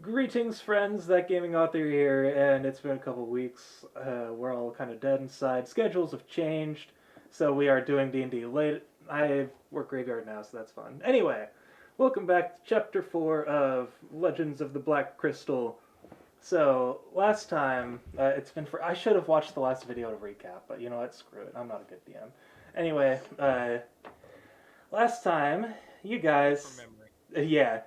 Greetings, friends. That gaming author here, and it's been a couple weeks. We're all kind of dead inside. Schedules have changed, so we are doing D&D late. I work graveyard now, so that's fun. Anyway, welcome back to Chapter 4 of Legends of the Black Crystal. So, last time, it's been for... I should have watched the last video to recap, but you know what? Screw it. I'm not a good DM. Anyway, last time, you guys... From memory. Yeah.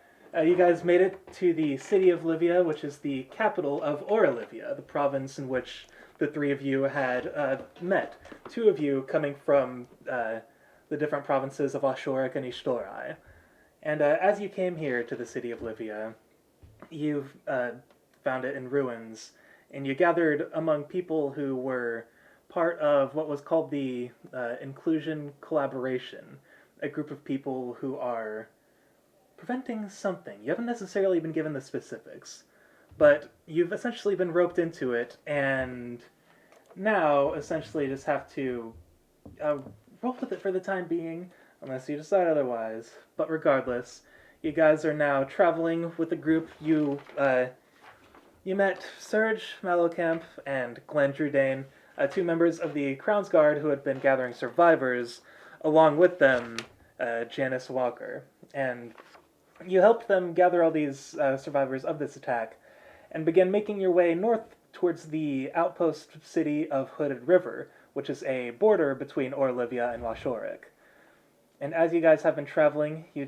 You guys made it to the city of Livia, which is the capital of Orolivia, the province in which the three of you had met. Two of you coming from the different provinces of Ashoric and Ishtorai. And as you came here to the city of Livia, you found it in ruins, and you gathered among people who were part of what was called the Inclusian Collaboration, a group of people who are preventing something. You haven't necessarily been given the specifics, but you've essentially been roped into it, and now essentially just have to uh, roll with it for the time being, unless you decide otherwise. But regardless, you guys are now traveling with a group. You met Serge Malocamp and Glenn Drudane, two members of the Crown's Guard who had been gathering survivors, along with them, Janice Walker. And you helped them gather all these survivors of this attack and began making your way north towards the outpost city of Hooded River, which is a border between Orlivia and Washorik. And as you guys have been traveling, you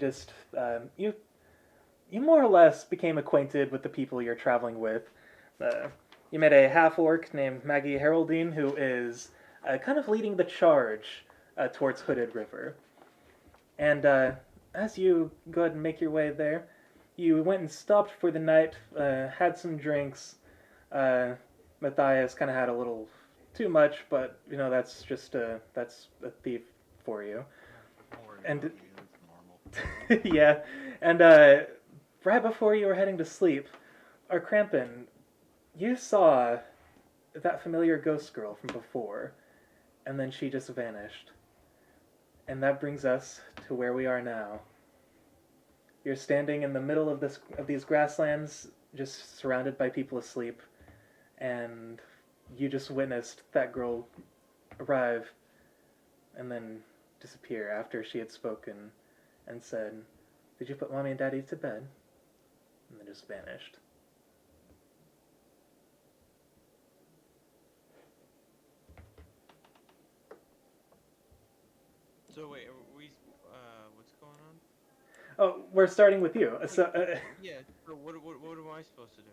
more or less became acquainted with the people you're traveling with. You met a half-orc named Maggie Haroldine, who is kind of leading the charge towards Hooded River. And as you go ahead and make your way there, you went and stopped for the night, had some drinks. Matthias kind of had a little too much, but you know that's that's a thief for you. Don't worry And about me, it's normal. yeah, and right before you were heading to sleep, our Krampin, you saw that familiar ghost girl from before, and then she just vanished. And that brings us to where we are now. You're standing in the middle of these grasslands, just surrounded by people asleep, and you just witnessed that girl arrive and then disappear after she had spoken and said, "Did you put mommy and daddy to bed?" And then just vanished. So wait, are what's going on? Oh, we're starting with you. So Yeah. So what am I supposed to do?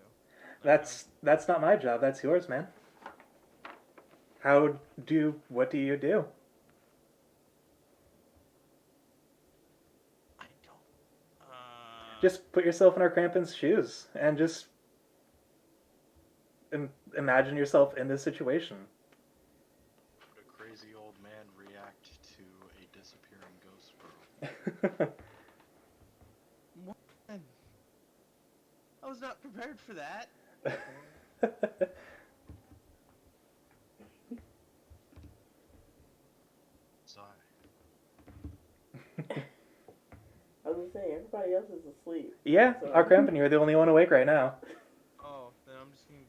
Like, that's not my job. That's yours, man. What do you do? I don't. Just put yourself in our Krampin's shoes and just imagine yourself in this situation. Would a crazy old man react to a disappearing ghost girl? What? I was not prepared for that. Sigh. I was gonna say everybody else is asleep. Yeah, So- our Krampin, you're the only one awake right now. Oh, then I'm just gonna.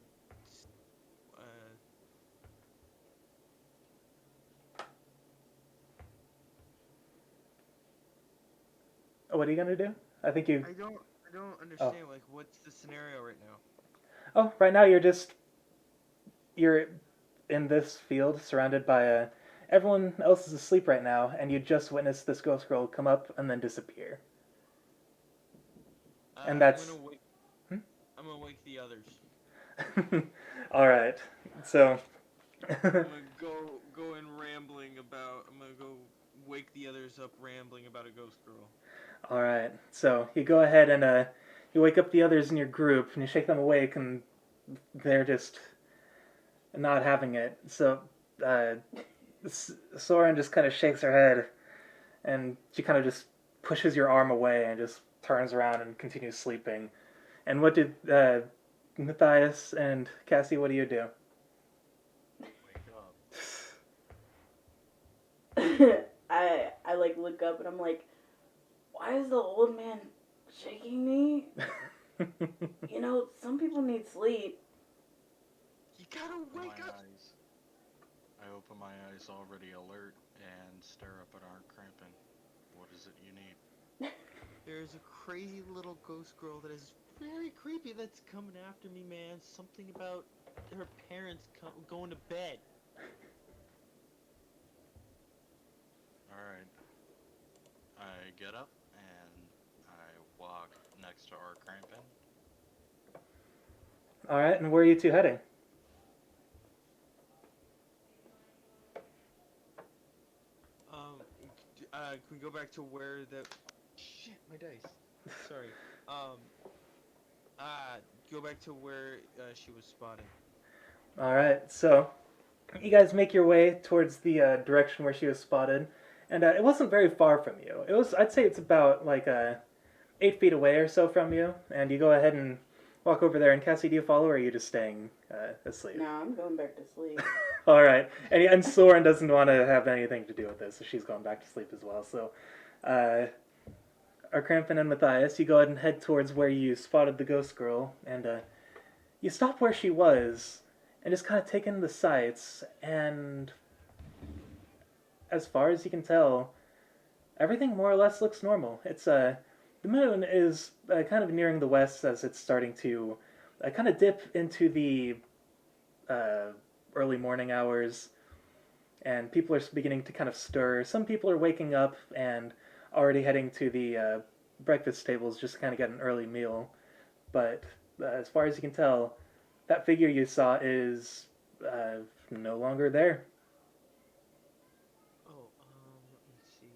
What are you gonna do? I think you. I don't understand. Like, what's the scenario right now? Oh, right now you're in this field surrounded by everyone else is asleep right now, and you just witnessed this ghost girl come up and then disappear. And that's- I'm gonna wake. Hmm? I'm gonna wake the others. All right, so. I'm gonna go in rambling about. I'm gonna go wake the others up rambling about a ghost girl. All right, so you go ahead and you wake up the others in your group, and you shake them awake, and they're just not having it. So Soren just kind of shakes her head, and she kind of just pushes your arm away and just turns around and continues sleeping. And what did Matthias and Cassie? What do you do? Wake up. I like look up and I'm like, why is the old man shaking me? You know, open wake my up! eyes. I open my eyes already alert and stare up at Aunt Crampin. What is it you need? There's a crazy little ghost girl that is very creepy that's coming after me, man. Something about her parents going to bed. Alright. I get up and I walk next to Aunt Crampin. All right, and where are you two heading? Can we go back to where the... Shit, my dice. Sorry. Go back to where she was spotted. All right, so you guys make your way towards the direction where she was spotted, and it wasn't very far from you. It was, I'd say, it's about like 8 feet away or so from you, and you go ahead and walk over there. And Cassie, do you follow, or are you just staying asleep? No, I'm going back to sleep. All right, and Soren doesn't want to have anything to do with this, so she's going back to sleep as well. So, Arkrampin and Matthias, you go ahead and head towards where you spotted the ghost girl, and you stop where she was, and just kind of take in the sights, and as far as you can tell, everything more or less looks normal. It's the moon is kind of nearing the west as it's starting to kind of dip into the early morning hours, and people are beginning to kind of stir. Some people are waking up and already heading to the breakfast tables just to kind of get an early meal. But as far as you can tell, that figure you saw is no longer there. Oh, let me see.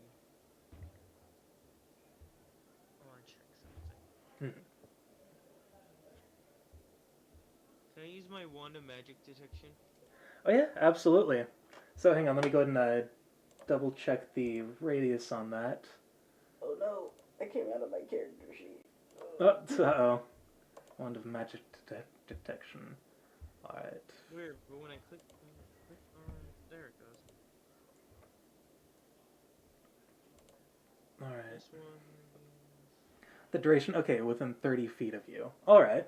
I want to check something. Can I use my wand of magic detection? Oh yeah, absolutely. So hang on, let me go ahead and double check the radius on that. Oh no, I came out of my character sheet. Oh, uh-oh. Wand of magic detection. Alright. Weird, but when I click on... There it goes. Alright. This one... The duration, okay, within 30 feet of you. Alright.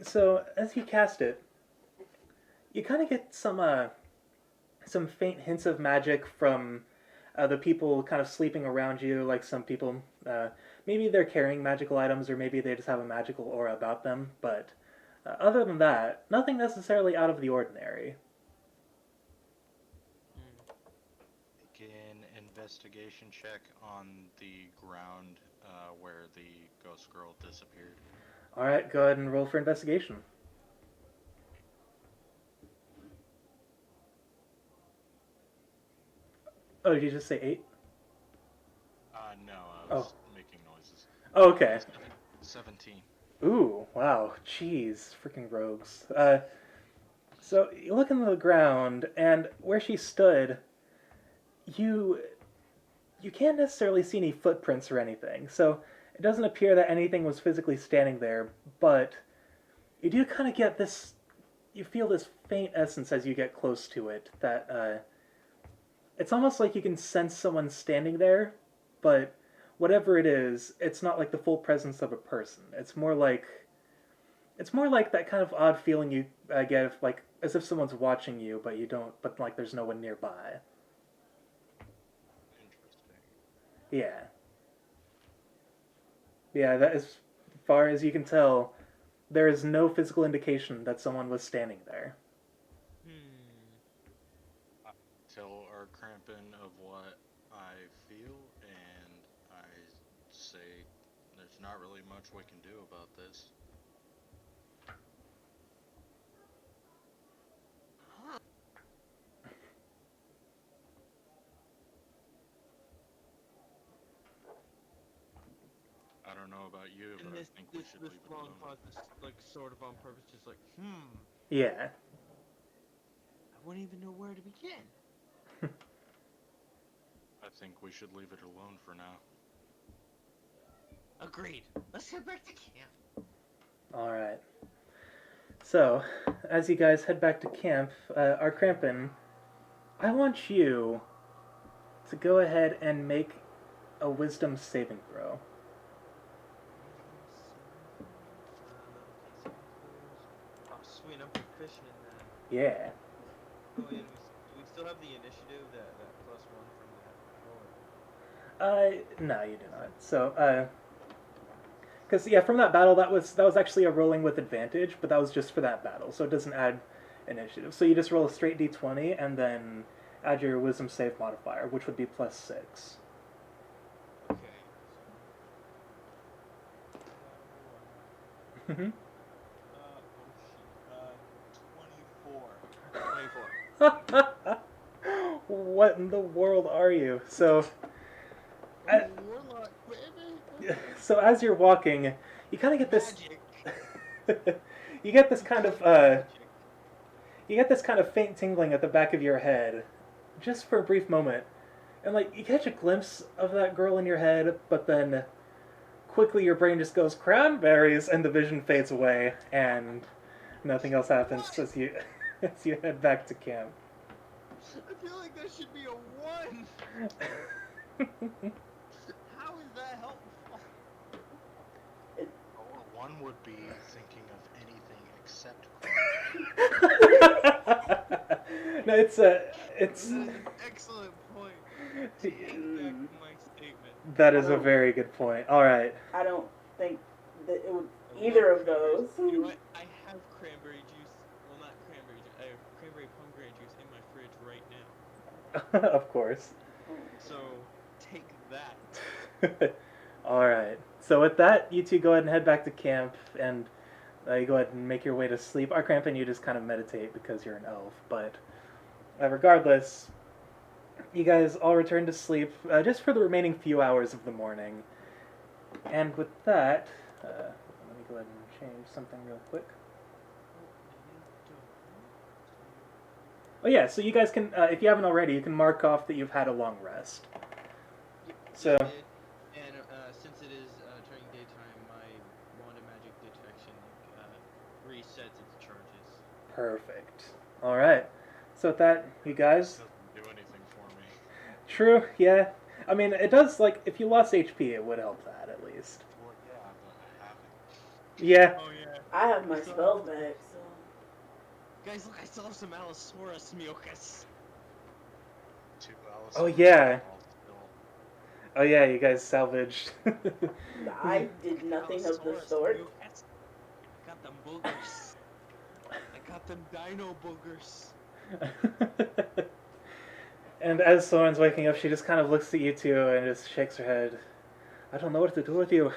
So, as you cast it, you kind of get some faint hints of magic from the people kind of sleeping around you. Like some people, maybe they're carrying magical items, or maybe they just have a magical aura about them. But other than that, nothing necessarily out of the ordinary. Make an investigation check on the ground where the ghost girl disappeared. Alright, go ahead and roll for investigation. Oh, did you just say 8? No, I was making noises. Oh, okay. 17. Ooh, wow. Jeez, freaking rogues. So you look into the ground, and where she stood, you can't necessarily see any footprints or anything. So it doesn't appear that anything was physically standing there, but you do kind of get this. You feel this faint essence as you get close to it that it's almost like you can sense someone standing there, but whatever it is, it's not like the full presence of a person. It's more like that kind of odd feeling you get if, like, as if someone's watching you, but you don't, but like there's no one nearby. Interesting. Yeah. Yeah, that as far as you can tell, there is no physical indication that someone was standing there. Tell our Crampin of what I feel, and I say there's not really much we can do about this. I don't know about you, but I think we should leave it long alone. pause is like sort of on purpose, just like, Yeah. I wouldn't even know where to begin. I think we should leave it alone for now. Agreed. Let's head back to camp. Alright. So, as you guys head back to camp, our Crampin, I want you to go ahead and make a wisdom saving throw. Sweet, I'm proficient in that. Yeah. Oh, yeah, and we still have the initiative, that +1 from that battle. No, you do not. So, because yeah, from that battle, that was actually a rolling with advantage, but that was just for that battle, so it doesn't add initiative. So you just roll a straight d20 and then add your wisdom save modifier, which would be +6. Okay. Mhm. Oh shit. 24. What in the world are you? So, I'm a warlock, baby. so as you're walking, you kind of get this. Magic. You get this kind of Magic. you get this kind of faint tingling at the back of your head, just for a brief moment, and like you catch a glimpse of that girl in your head, but then quickly your brain just goes cranberries, and the vision fades away, and nothing else happens What? as you as you head back to camp. I feel like that should be a 1. How is that helpful? Oh, one would be thinking of anything except No, it's That is an excellent point. Take back my statement. that is a very good point. All right. I don't think that it would either of those. You know what? I have cranberry juice. Well, not cranberry juice. I have cranberry pomegranate juice in my fridge right now. Of course. So take that. All right. So with that, you two go ahead and head back to camp, and you go ahead and make your way to sleep. Our cramp and you just kind of meditate because you're an elf. But regardless, you guys all return to sleep just for the remaining few hours of the morning. And with that, let me go ahead and change something real quick. Oh yeah, so you guys can, if you haven't already, you can mark off that you've had a long rest. So. And since it is during daytime, my wand of magic detection resets its charges. Perfect. All right. So with that, you guys. doesn't do anything for me. True. Yeah. I mean, it does. Like, if you lost HP, it would help that at least. Well, yeah, but I haven't. Yeah. Oh yeah. I have my spells back, so. Guys, look, I still have some Allosaurus mucus. 2 Alice. Oh, yeah. Oh yeah, you guys salvaged. I did nothing of the sort. Mucus. I got them boogers. I got them dino boogers. And as Soren's waking up, she just kind of looks at you two and just shakes her head. I don't know what to do with you.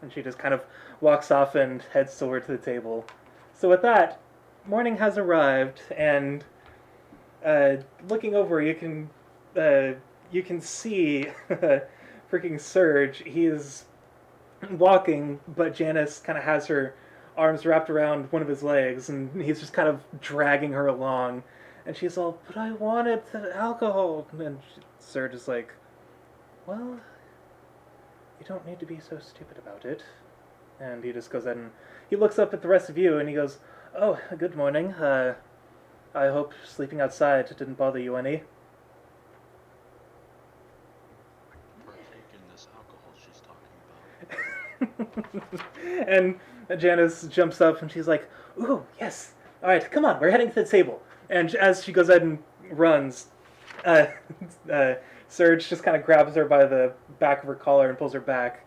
And she just kind of walks off and heads toward to the table. So with that, morning has arrived, and looking over, you can see freaking Surge. He's walking, but Janice kind of has her arms wrapped around one of his legs, and he's just kind of dragging her along. And she's all, but I wanted the alcohol. And Surge is like, well, you don't need to be so stupid about it. And he just goes ahead and he looks up at the rest of you, and he goes, oh, good morning. I hope sleeping outside didn't bother you any. Partake in this alcohol she's talking about. And Janice jumps up and she's like, ooh, yes. All right, come on, we're heading to the table. And as she goes ahead and runs, Surge just kind of grabs her by the back of her collar and pulls her back.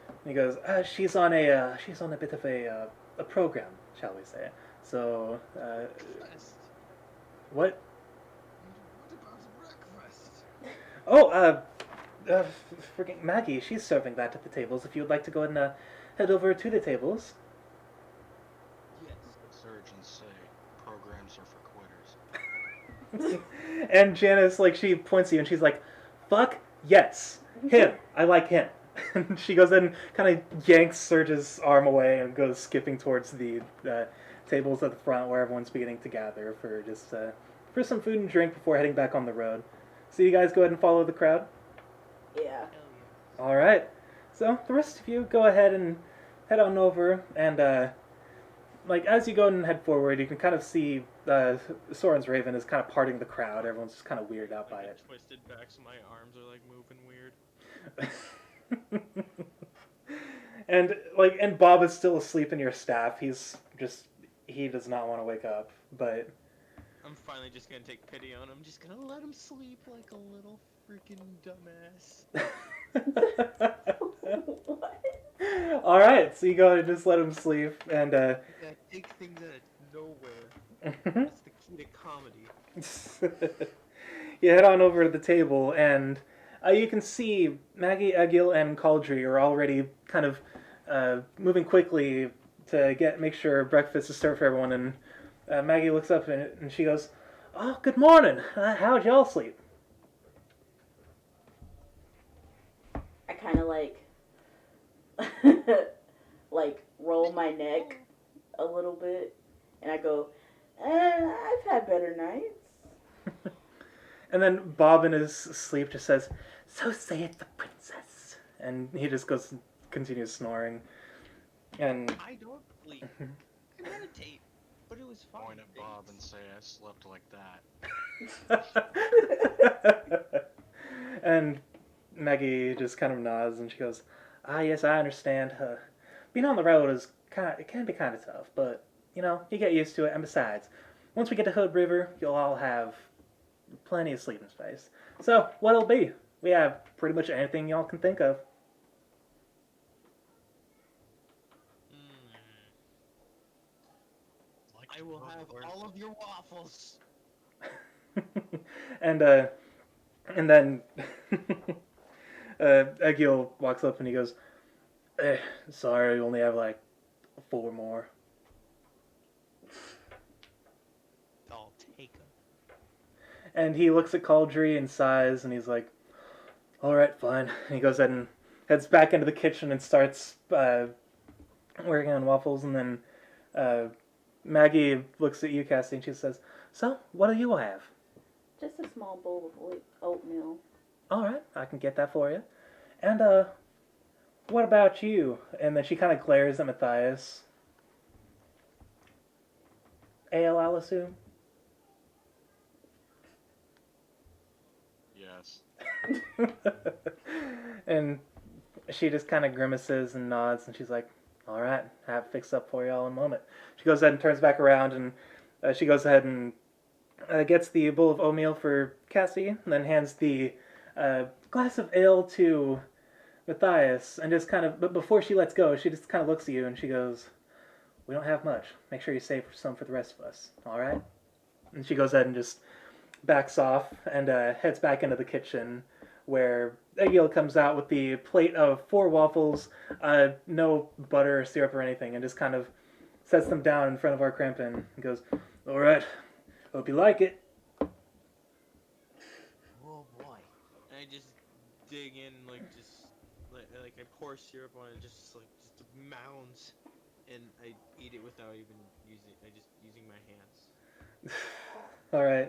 And he goes, she's on a bit of a program, shall we say. So, Breakfast. what? What about breakfast? Oh, freaking Maggie, she's serving that at the tables. If you would like to go ahead and head over to the tables. Yes. Surgeons say programs are for quitters. And Janice, like, she points at you and she's like, fuck yes, him, I like him. And she goes in and kind of yanks Surge's arm away and goes skipping towards the tables at the front where everyone's beginning to gather for just for some food and drink before heading back on the road. So you guys go ahead and follow the crowd. Yeah. Hell yeah. All right. So the rest of you go ahead and head on over, and like as you go and head forward, you can kind of see Soren's Raven is kind of parting the crowd. Everyone's just kind of weirded out by Like it. twisted back, so my arms are like moving weird. And Bob is still asleep in your staff. he does not want to wake up, but I'm finally just gonna take pity on him. I'm just gonna let him sleep like a little freaking dumbass. What? all right. So you go and just let him sleep, and Yeah, take things out of nowhere. That's the key to comedy. you head on over to the table, and you can see Maggie, Egil, and Cauldry are already kind of moving quickly to make sure breakfast is served for everyone. And Maggie looks up and she goes, "Oh, good morning. How'd y'all sleep?" I kind of like roll my neck a little bit, and I go, I've had better nights. And then Bob in his sleep just says, "So saith the princess," and he just continues snoring. And I don't sleep. I meditate. But it was fun. Point at Bob and say I slept like that. and Maggie just kind of nods and she goes, "Ah, yes, I understand. Being on the road it can be kind of tough, but you know, you get used to it. And besides, once we get to Hood River, you'll all have plenty of sleeping space. So what'll be? We have pretty much anything y'all can think of." I will have all of your waffles. and then Egil walks up and he goes, "Sorry, we only have like 4 more." I'll take them. And he looks at Cauldry and sighs, and he's like, "All right, fine." And he goes ahead and heads back into the kitchen and starts working on waffles. And then Maggie looks at you, Cassie, and she says, "So, what do you have?" Just a small bowl of oatmeal. "All right, I can get that for you." And what about you? And then she kind of glares at Matthias. Ale, I'll assume. Yes. And she just kind of grimaces and nods, and she's like, "All right, have it fixed up for you all in a moment." She goes ahead and turns back around, and she goes ahead and gets the bowl of oatmeal for Cassie, and then hands the glass of ale to Matthias, and just kind of, but before she lets go, she just kind of looks at you, and she goes, "We don't have much. Make sure you save some for the rest of us, all right?" And she goes ahead and just backs off and heads back into the kitchen, where Egil comes out with the plate of 4 waffles, no butter or syrup or anything, and just kind of sets them down in front of our Crampin and goes, "All right, hope you like it." Oh boy. And I just dig in, like I pour syrup on it, just mounds, and I eat it without even using my hands. All right,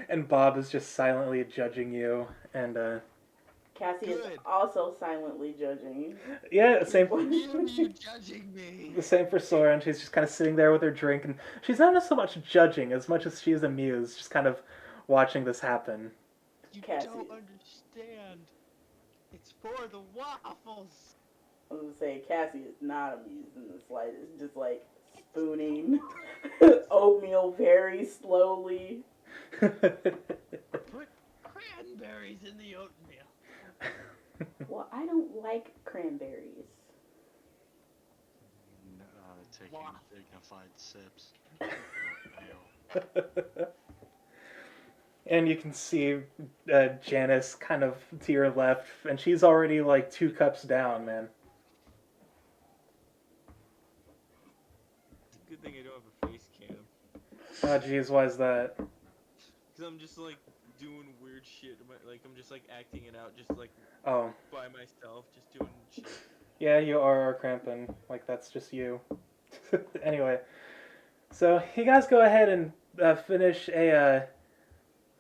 and Bob is just silently judging you, and Cassie is Good. also silently judging. yeah, same. You judging me? The same for Sora, and she's just kind of sitting there with her drink, and she's not so much judging as much as she is amused, just kind of watching this happen. You Cassie. don't understand. It's for the waffles. I was gonna say Cassie is not amused in the slightest, just like spooning oatmeal very slowly. Put cranberries in the oatmeal. Well, I don't like cranberries. Taking Wow. dignified sips. Ale. And you can see Janice kind of to your left, and she's already like 2 cups down, man. It's a good thing I don't have a face cam. Oh, jeez, why is that? Because I'm just like doing weird shit. Like I'm just like acting it out, just like Oh, by myself, just doing shit. yeah, you are our Crampin. Like, that's just you. Anyway, so you guys go ahead and finish a,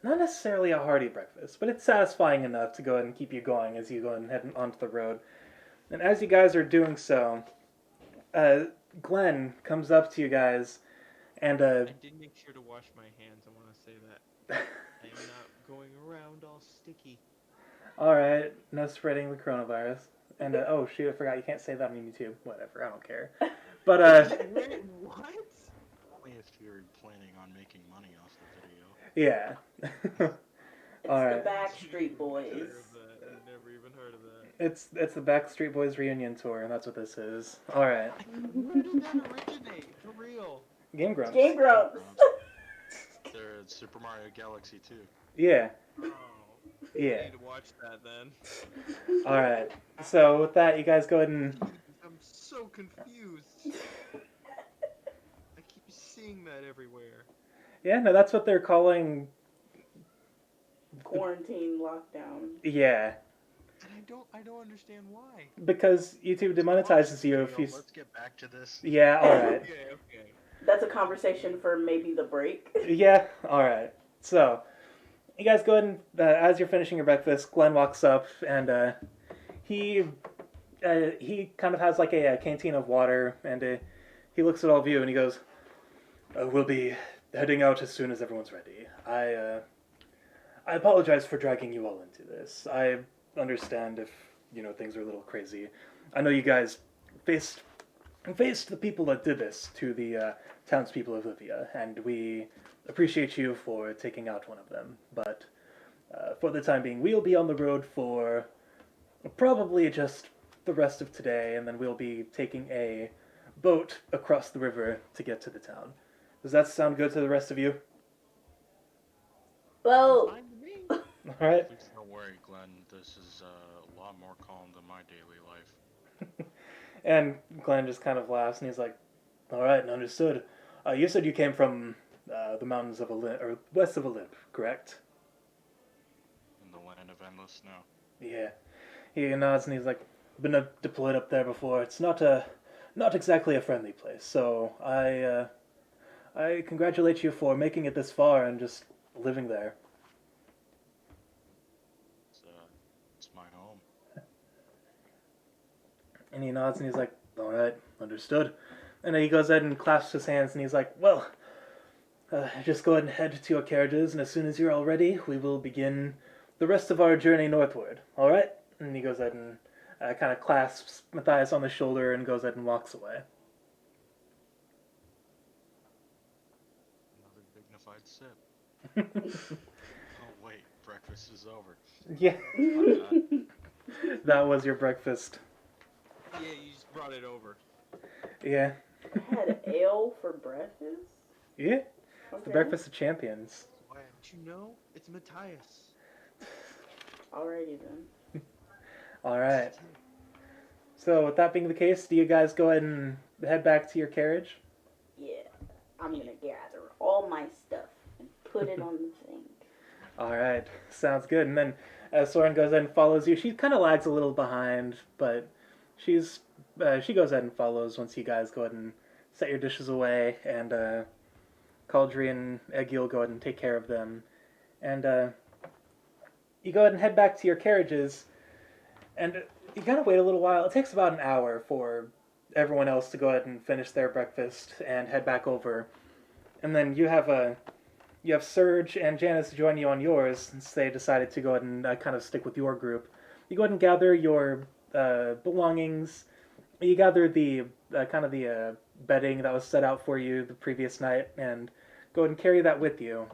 not necessarily a hearty breakfast, but it's satisfying enough to go ahead and keep you going as you go and head onto the road. And as you guys are doing so, Glenn comes up to you guys, and I did make sure to wash my hands. I want to say that I am not going around all sticky. all right, no spreading the coronavirus. And oh shoot, I forgot you can't say that on YouTube. Whatever, I don't care. But Wait, what? making money off the video. Yeah. It's All the right. Backstreet Boys. I've never even heard of that. It's the Backstreet Boys reunion tour, and that's what this is. All right. Where did that originate? For real? Game Grumps. Game Grumps. They're at Super Mario Galaxy 2. Yeah. Oh. Yeah. I need to watch that then. All right. So with that, you guys go ahead and I'm so confused. I keep seeing that everywhere. yeah, no, that's what they're calling. Quarantine lockdown. Yeah, And I don't understand why. because YouTube demonetizes you if you. Let's get back to this. Yeah. All right. Okay. That's a conversation for maybe the break. Yeah. All right. So you guys go ahead and as you're finishing your breakfast, Glenn walks up and he kind of has like a canteen of water and he looks at all of you and he goes, "We'll be heading out as soon as everyone's ready. I apologize for dragging you all into this. I understand if, things are a little crazy. I know you guys faced the people that did this to the townspeople of Livia, and we appreciate you for taking out one of them. But for the time being, we'll be on the road for probably just the rest of today, and then we'll be taking a boat across the river to get to the town. Does that sound good to the rest of you?" Well, Fine to me. All right. Please don't worry, Glenn. This is a lot more calm than my daily life. And Glenn just kind of laughs and he's like, "All right, understood. You said you came from the mountains of Olymp, or west of Olymp, correct?" In the land of endless snow. Yeah. He nods and he's like, "Been deployed up there before. It's not exactly a friendly place. So I congratulate you for making it this far and just living there." It's my home. And he nods and he's like, "All right, understood." And then he goes ahead and clasps his hands and he's like, "Well, just go ahead and head to your carriages, and as soon as you're all ready, we will begin the rest of our journey northward. All right?" And he goes ahead and kind of clasps Matthias on the shoulder and goes ahead and walks away. Another dignified sip. Oh wait, breakfast is over. Yeah, My bad. that was your breakfast. Yeah, you just brought it over. Yeah, I had ale for breakfast. yeah, the Okay. breakfast of champions. Why don't you know? It's Matthias. Alrighty then. All right. So with that being the case, do you guys go ahead and head back to your carriage? Yeah, I'm gonna gather all my stuff and put it on the thing. All right, sounds good. And then Soren goes ahead and follows you. She kind of lags a little behind, but she goes ahead and follows once you guys go ahead and set your dishes away, and Cauldry and Egil go ahead and take care of them. And you go ahead and head back to your carriages, and you gotta wait a little while. It takes about an hour for everyone else to go ahead and finish their breakfast and head back over. And then you have Serge and Janice join you on yours since they decided to go ahead and kind of stick with your group. You go ahead and gather your belongings. You gather the bedding that was set out for you the previous night and go ahead and carry that with you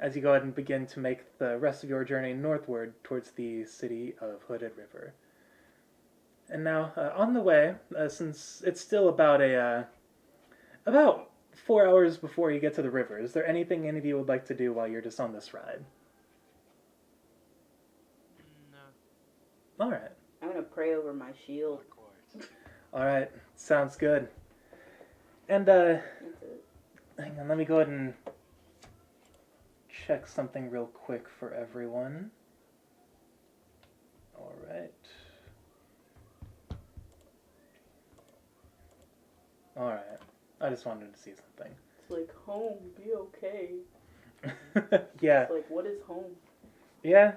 as you go ahead and begin to make the rest of your journey northward towards the city of Hooded River. And now, on the way, since it's still about 4 hours before you get to the river, is there anything any of you would like to do while you're just on this ride? No. All right. I'm gonna pray over my shield. Not quite. All right. Sounds good. And, That's it. hang on, let me go ahead and check something real quick for everyone. All right. All right. I just wanted to see something. It's like home, be okay. Yeah. It's like, what is home? Yeah.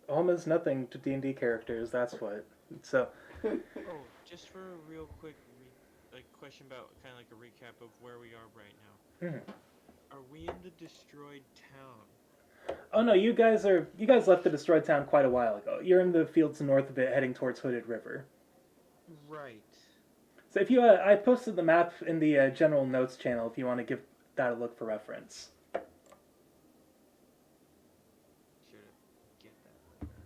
Home is nothing to D&D characters, that's what. So, Oh, just for a real quick question about kind of like a recap of where we are right now. mhm. Are we in the destroyed town? Oh no, you guys left the destroyed town quite a while ago. You're in the fields north of it heading towards Hooded River. Right. So if you, I posted the map in the general notes channel if you want to give gotta look for reference. Sure to get that later.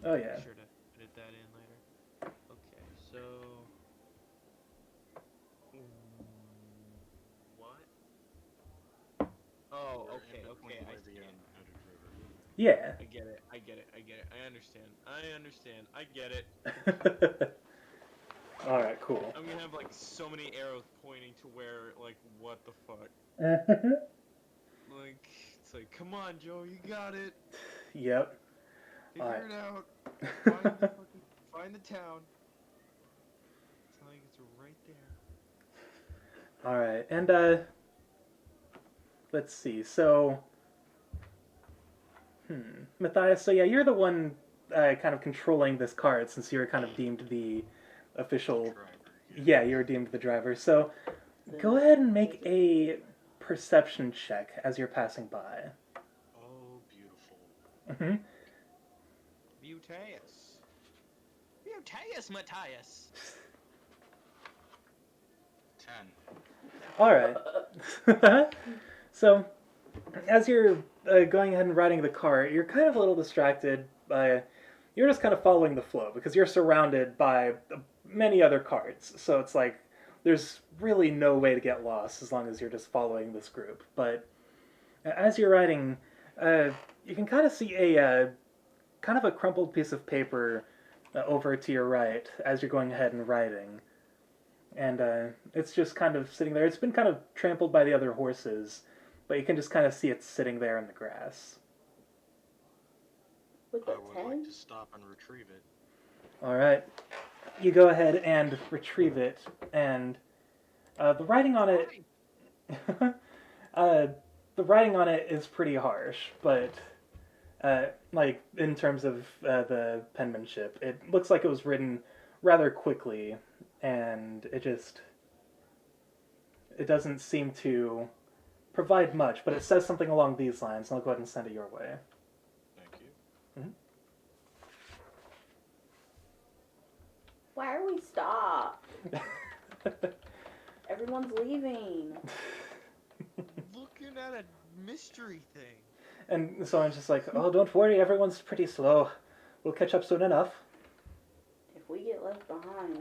Oh yeah. Sure to edit that in later. Okay, so what? Oh, We're okay, in okay. between I Livia see it. and Hooded River. Yeah. I get it. I get it. I get it. I understand. I understand. I get it. All right, cool. I'm gonna have like so many arrows pointing to where, like, what the fuck? Like, it's like, come on, Joe, you got it. Yep. Figure it out. Find the town. It's like it's right there. All right, and let's see. So, Matthias. So yeah, you're the one kind of controlling this cart since you're kind of deemed the official. Driver. Yeah, you're deemed the driver. So, go ahead and make a perception check as you're passing by. Oh, beautiful. Mm-hmm. Butaeus. Butaeus, Matthias. 10. All right. So, as you're going ahead and riding the cart, you're kind of a little distracted by. You're just kind of following the flow because you're surrounded by many other carts. So it's like there's really no way to get lost as long as you're just following this group. But as you're riding, you can kind of see a kind of a crumpled piece of paper over to your right as you're going ahead and riding. And it's just kind of sitting there. It's been kind of trampled by the other horses, but you can just kind of see it sitting there in the grass. With I a would 10? like to stop and retrieve it. All right, you go ahead and retrieve it, and the writing on it, the writing on it is pretty harsh, but like in terms of the penmanship, it looks like it was written rather quickly, and it doesn't seem to provide much, but it says something along these lines, and I'll go ahead and send it your way. Thank you. Why are we stopped? Everyone's leaving. Looking at a mystery thing. And so I'm just like, oh, don't worry, everyone's pretty slow. We'll catch up soon enough. If we get left behind,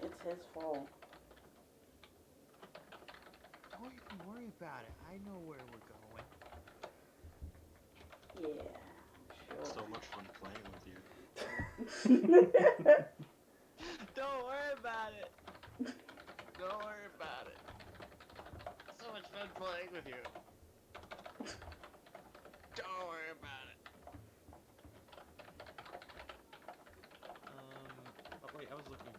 it's his fault. Don't even worry about it. I know where we're going. Yeah, So sure. much fun playing with you. Don't worry about it. Don't worry about it. So much fun playing with you. Don't worry about it. Oh wait, I was looking.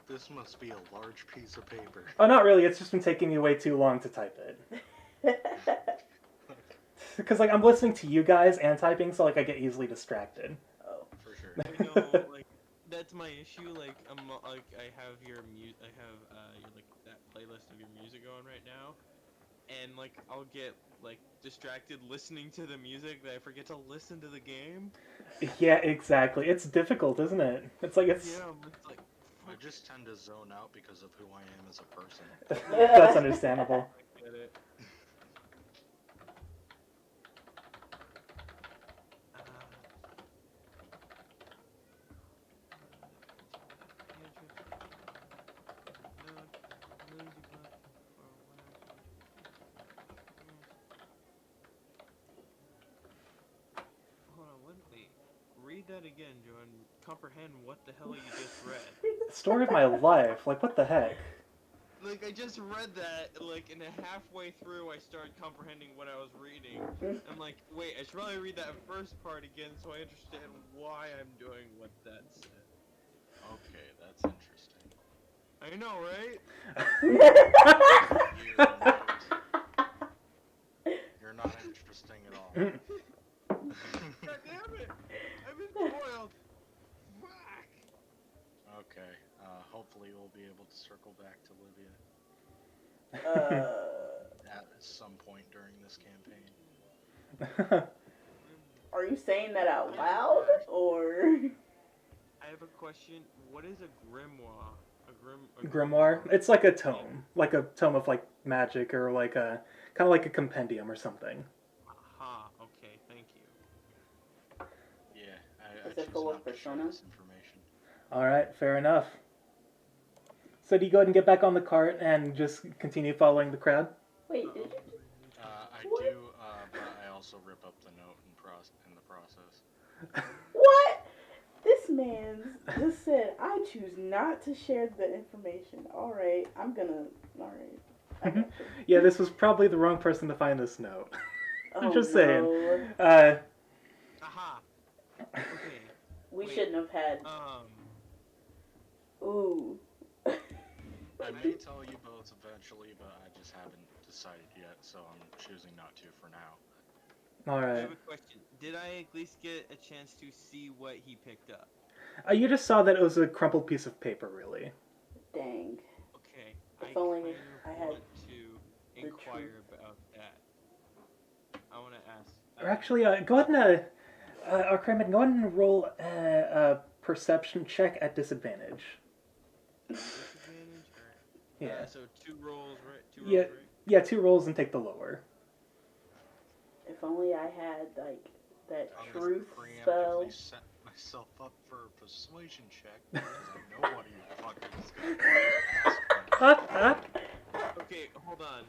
This must be a large piece of paper. Oh, not really. It's just been taking me way too long to type it. Because like I'm listening to you guys and typing, so like I get easily distracted. Oh. For sure. I know, like that's my issue. Like I have your I have your like that playlist of your music going right now, and like I'll get like distracted listening to the music that I forget to listen to the game. Yeah, exactly. It's difficult, isn't it? It's like it's Yeah, it's like I just tend to zone out because of who I am as a person. that's understandable. I get it. Hold on, wait. Read that again, Joe, and comprehend what the hell you just read. Story of my life. Like what the heck? Like, I just read that, like, and halfway through I started comprehending what I was reading. I'm like, wait, I should probably read that first part again so I understand why I'm doing what that said. Okay, that's interesting. I know, right? You're not interesting at all. God damn it! I've been spoiled! Fuck! Okay, hopefully we'll be able to circle back to Livia at some point during this campaign. Are you saying that out loud, or? I have a question. What is a grimoire? A a Grimoire. It's like a tome of like magic or like a kind of like a compendium or something. Aha. Okay. Thank you. Yeah, I Is it choose full of not to share persona? this information. All right, fair enough. So do you go ahead and get back on the cart and just continue following the crowd? Wait, did you? I What? do, but I also rip up the note in the process. What? This man just said, I choose not to share the information. Alright, I'm gonna. Alright. I got you. Yeah, this was probably the wrong person to find this note. I'm Oh, just saying. no. Aha. Okay. We Wait, shouldn't have had. Ooh. I may tell you both eventually, but I just haven't decided yet, so I'm choosing not to for now. All I right. have a question. Did I at least get a chance to see what he picked up? You just saw that it was a crumpled piece of paper, really. Dang. Okay. If only kind I of had want to the inquire truth. about that. I want to ask. Or actually, go ahead and Kramen, go ahead and roll a perception check at disadvantage. Disadvantage. Alright. Yeah. So 2 rolls, right? 2 Yeah. rolls, right? Yeah, 2 rolls and take the lower. If only I had, like, that I'm truth gonna spell. preemptively set myself up for a persuasion check because I know what you fuckers is gonna Okay, hold on.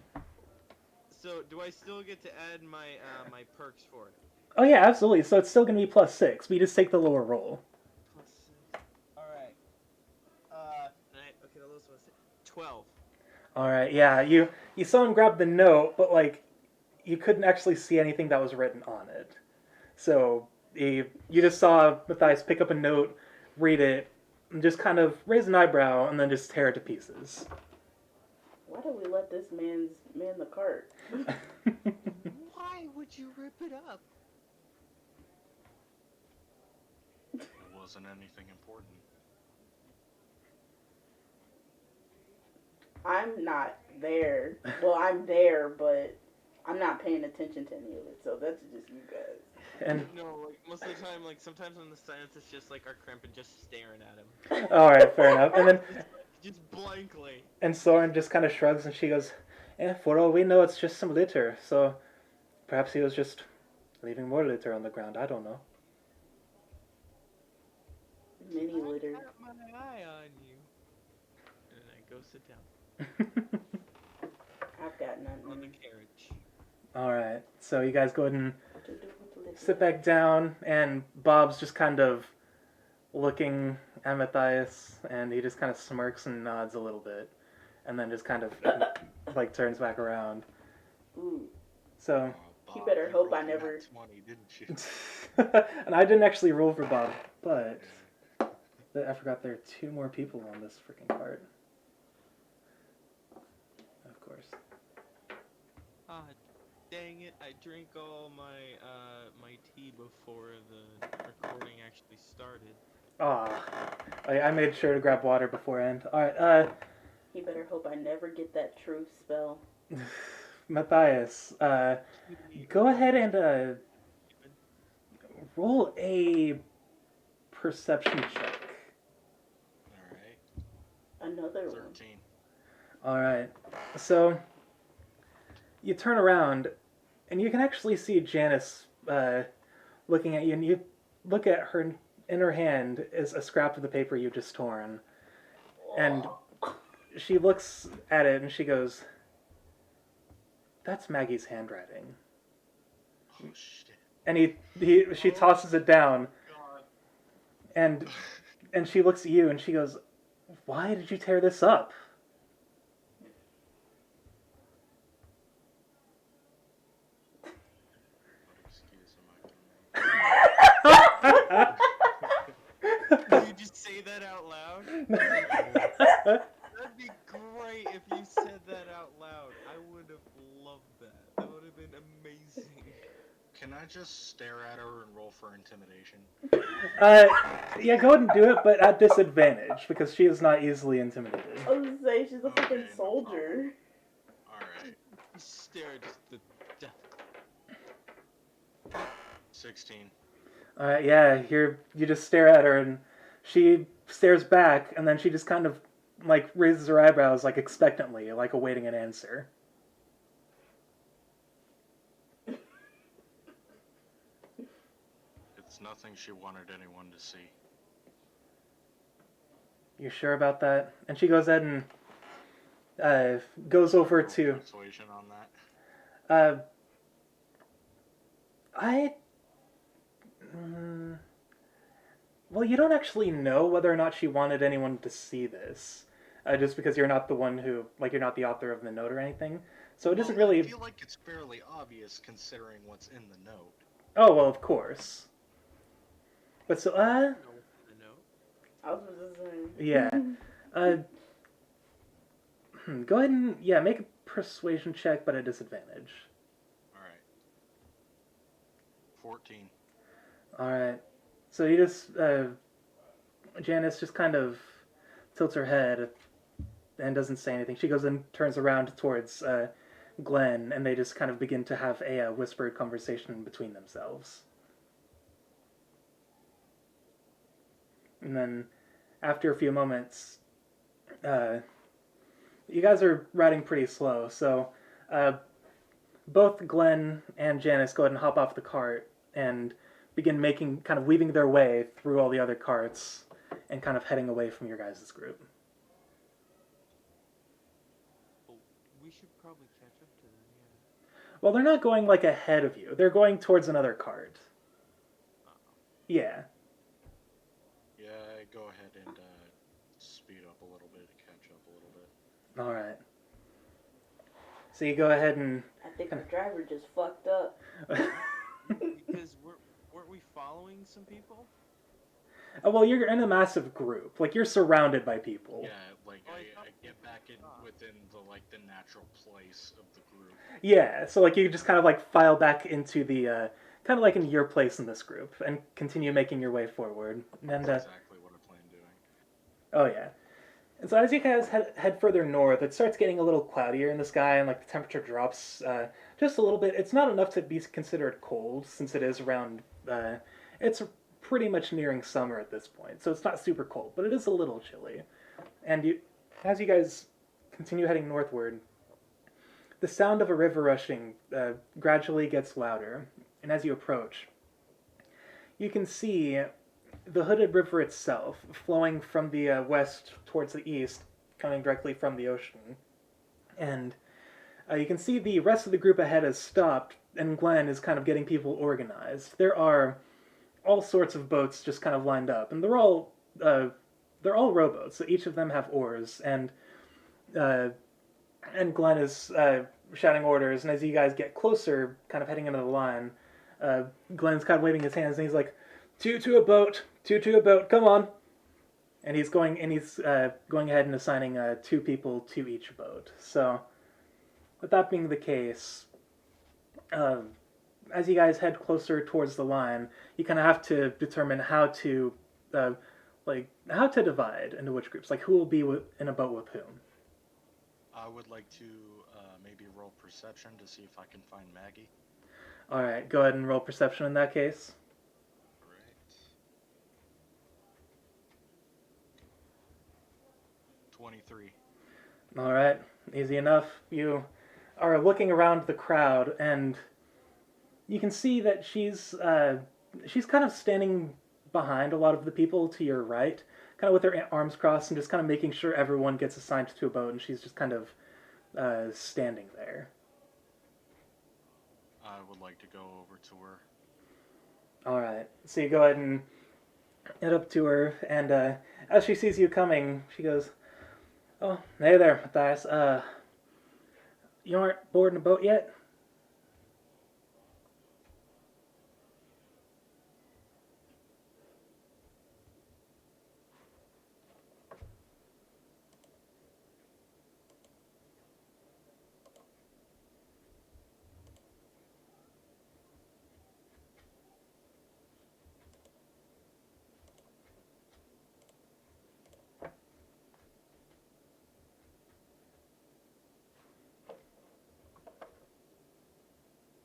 So, do I still get to add my my perks for it? Oh yeah, absolutely. So it's still going to be +6, but you just take the lower roll. +6. All right. Okay, the lowest was 12. All right. Yeah, you saw him grab the note, but like you couldn't actually see anything that was written on it. So you just saw Matthias pick up a note, read it, and just kind of raise an eyebrow, and then just tear it to pieces. Why do we let this man the cart? Why would you rip it up? It wasn't anything important. I'm not there. Well, I'm there, but I'm not paying attention to any of it. So that's just you guys. And No, like most of the time, like sometimes in the silence, it's just like our Krampin just staring at him, all right, fair enough. And then just blankly. and Soren just kind of shrugs, and she goes, "For all we know, it's just some litter. So perhaps he was just leaving more litter on the ground. I don't know." Mini litter. I got my eye on you. And I go sit down I've got on the nothing carriage. All right, so you guys go ahead and to do with the litter. sit back down, and Bob's just kind of looking at Matthias, and he just kind of smirks and nods a little bit, and then just kind of like turns back around. Ooh. So, You better hope I rolled a nat never- 20, didn't you? and I didn't actually roll for Bob, but I forgot there are 2 more people on this freaking cart. Of course. Ah, dang it! I drank all my my tea before the recording actually started. I made sure to grab water beforehand. All right, You better hope I never get that truth spell. Matthias, go ahead and roll a perception check. Alright. Another one. 13. All right, so you turn around, and you can actually see Janice looking at you, and you look at her. In her hand is a scrap of the paper you just torn, and she looks at it and she goes, "That's Maggie's handwriting." Oh shit. And she tosses it down, God. and she looks at you and she goes, "Why did you tear this up?" What excuse am I gonna make? Did you just say that out loud? That'd be great if you said that out loud. I would have loved that. That would have been amazing. Can I just stare at her and roll for intimidation? Yeah, go ahead and do it, but at disadvantage because she is not easily intimidated. I was gonna say she's a Okay, fucking no soldier. Alright. Stare just the death. 16. Yeah, you just stare at her and she stares back, and then she just kind of like raises her eyebrows like expectantly, like awaiting an answer. It's nothing she wanted anyone to see. You sure about that? And she goes ahead and goes over Roll to persuasion on that. uh, I. Mm, well, you don't actually know whether or not she wanted anyone to see this, just because you're not the one who, like, you're not the author of the note or anything. So it doesn't Well, really. I feel like it's fairly obvious considering what's in the note. Oh well, of course. But so No, no. I was just saying. yeah. Go ahead and make a persuasion check, but at disadvantage. All right. 14. All right. So you just Janice just kind of tilts her head and doesn't say anything. She goes and turns around towards Glenn, and they just kind of begin to have a whispered conversation between themselves. And then, after a few moments, you guys are riding pretty slow, so both Glenn and Janice go ahead and hop off the cart and begin kind of weaving their way through all the other carts and kind of heading away from your guys' group. Well, we should probably catch up to them, yeah. Well, they're not going like ahead of you. They're going towards another cart. Yeah. Yeah, go ahead and speed up a little bit, catch up a little bit. All right. So you go ahead and I think the driver just fucked up. Because weren't we following some people? oh, well, you're in a massive group. Like you're surrounded by people. Yeah, like Oh, I get back in within the natural place of the group. Yeah. So like you just kind of like file back into the kind of like in your place in this group and continue making your way forward. And That's exactly what I plan doing. oh yeah. And so as you guys head further north, it starts getting a little cloudier in the sky, and like the temperature drops just a little bit. It's not enough to be considered cold, since it is around. It's pretty much nearing summer at this point, so it's not super cold, but it is a little chilly. And as you guys continue heading northward, the sound of a river rushing gradually gets louder, and as you approach, you can see the Hooded River itself, flowing from the west towards the east, coming directly from the ocean. And you can see the rest of the group ahead has stopped, and Glenn is kind of getting people organized. There are all sorts of boats just kind of lined up, and they're all rowboats. So each of them have oars, and Glenn is shouting orders. And as you guys get closer, kind of heading into the line, Glenn's kind of waving his hands, and he's like, Two to a boat, come on. And he's going ahead and assigning 2 people to each boat. So, with that being the case, as you guys head closer towards the line, you kind of have to determine how to divide into which groups, like who will be in a boat with whom. I would like to maybe roll perception to see if I can find Maggie. All right, go ahead and roll perception in that case. 23. All right, easy enough. You are looking around the crowd, and you can see that she's kind of standing behind a lot of the people to your right, kind of with her arms crossed and just kind of making sure everyone gets assigned to a boat, and she's just kind of standing there. I would like to go over to her. All right, so you go ahead and head up to her, and as she sees you coming, she goes, "Oh, hey there, Matthias. You aren't boarding a boat yet?"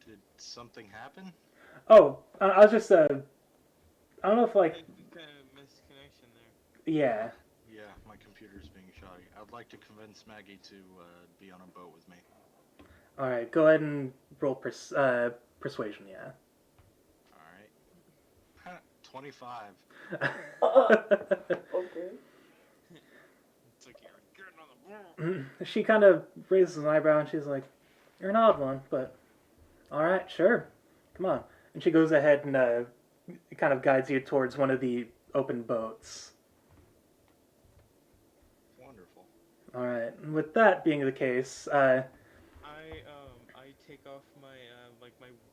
Did something happen? Oh, I was just I don't know if I like think we kind of missed connection there. yeah. Yeah, my computer's being shoddy. I'd like to convince Maggie to be on a boat with me. All right, go ahead and roll persuasion. Yeah. All right. 25. Okay. It's like you're getting on the boat. She kind of raises an eyebrow and she's like, "You're an odd one, but all right, sure, come on." And she goes ahead and kind of guides you towards one of the open boats. Wonderful. All right. And with that being the case, I take off my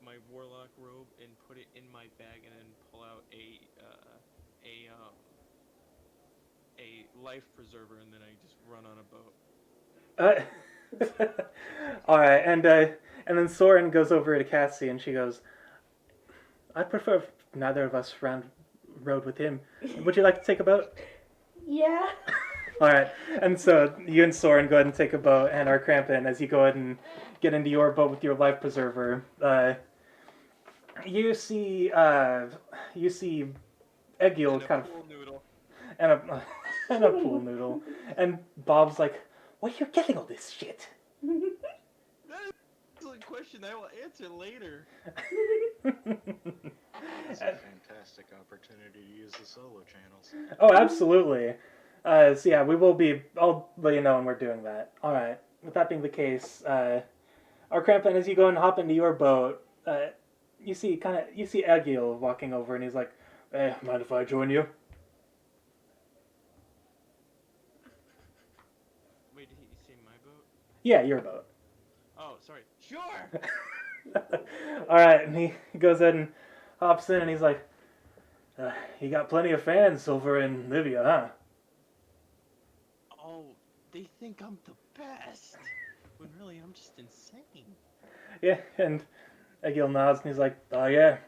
my warlock robe and put it in my bag and then pull out a life preserver and then I just run on a boat. all right, and then Soren goes over to Cassie and she goes, "I'd prefer if neither of us rode with him. Would you like to take a boat?" Yeah. All right, and so you and Soren go ahead and take a boat, and our Krampin, as you go ahead and get into your boat with your life preserver, you see Egil And a kind of pool noodle. and a and a pool noodle, and Bob's like, "Where are you getting all this shit?" That's a question I will answer later. It's a fantastic opportunity to use the solo channels. Oh, absolutely. So yeah, I'll let you know when we're doing that. All right. With that being the case, our Krampin, as you go and hop into your boat, you see Egil walking over, and he's like, "Hey, mind if I join you?" Wait, did he say my boat? Yeah, your boat. Oh, sorry. Sure. All right, and he goes in and hops in, and he's like, "You got plenty of fans over in Livia, huh?" Oh, they think I'm the best. When really I'm just insane. Yeah, and Egil nods, and he's like, "Oh yeah,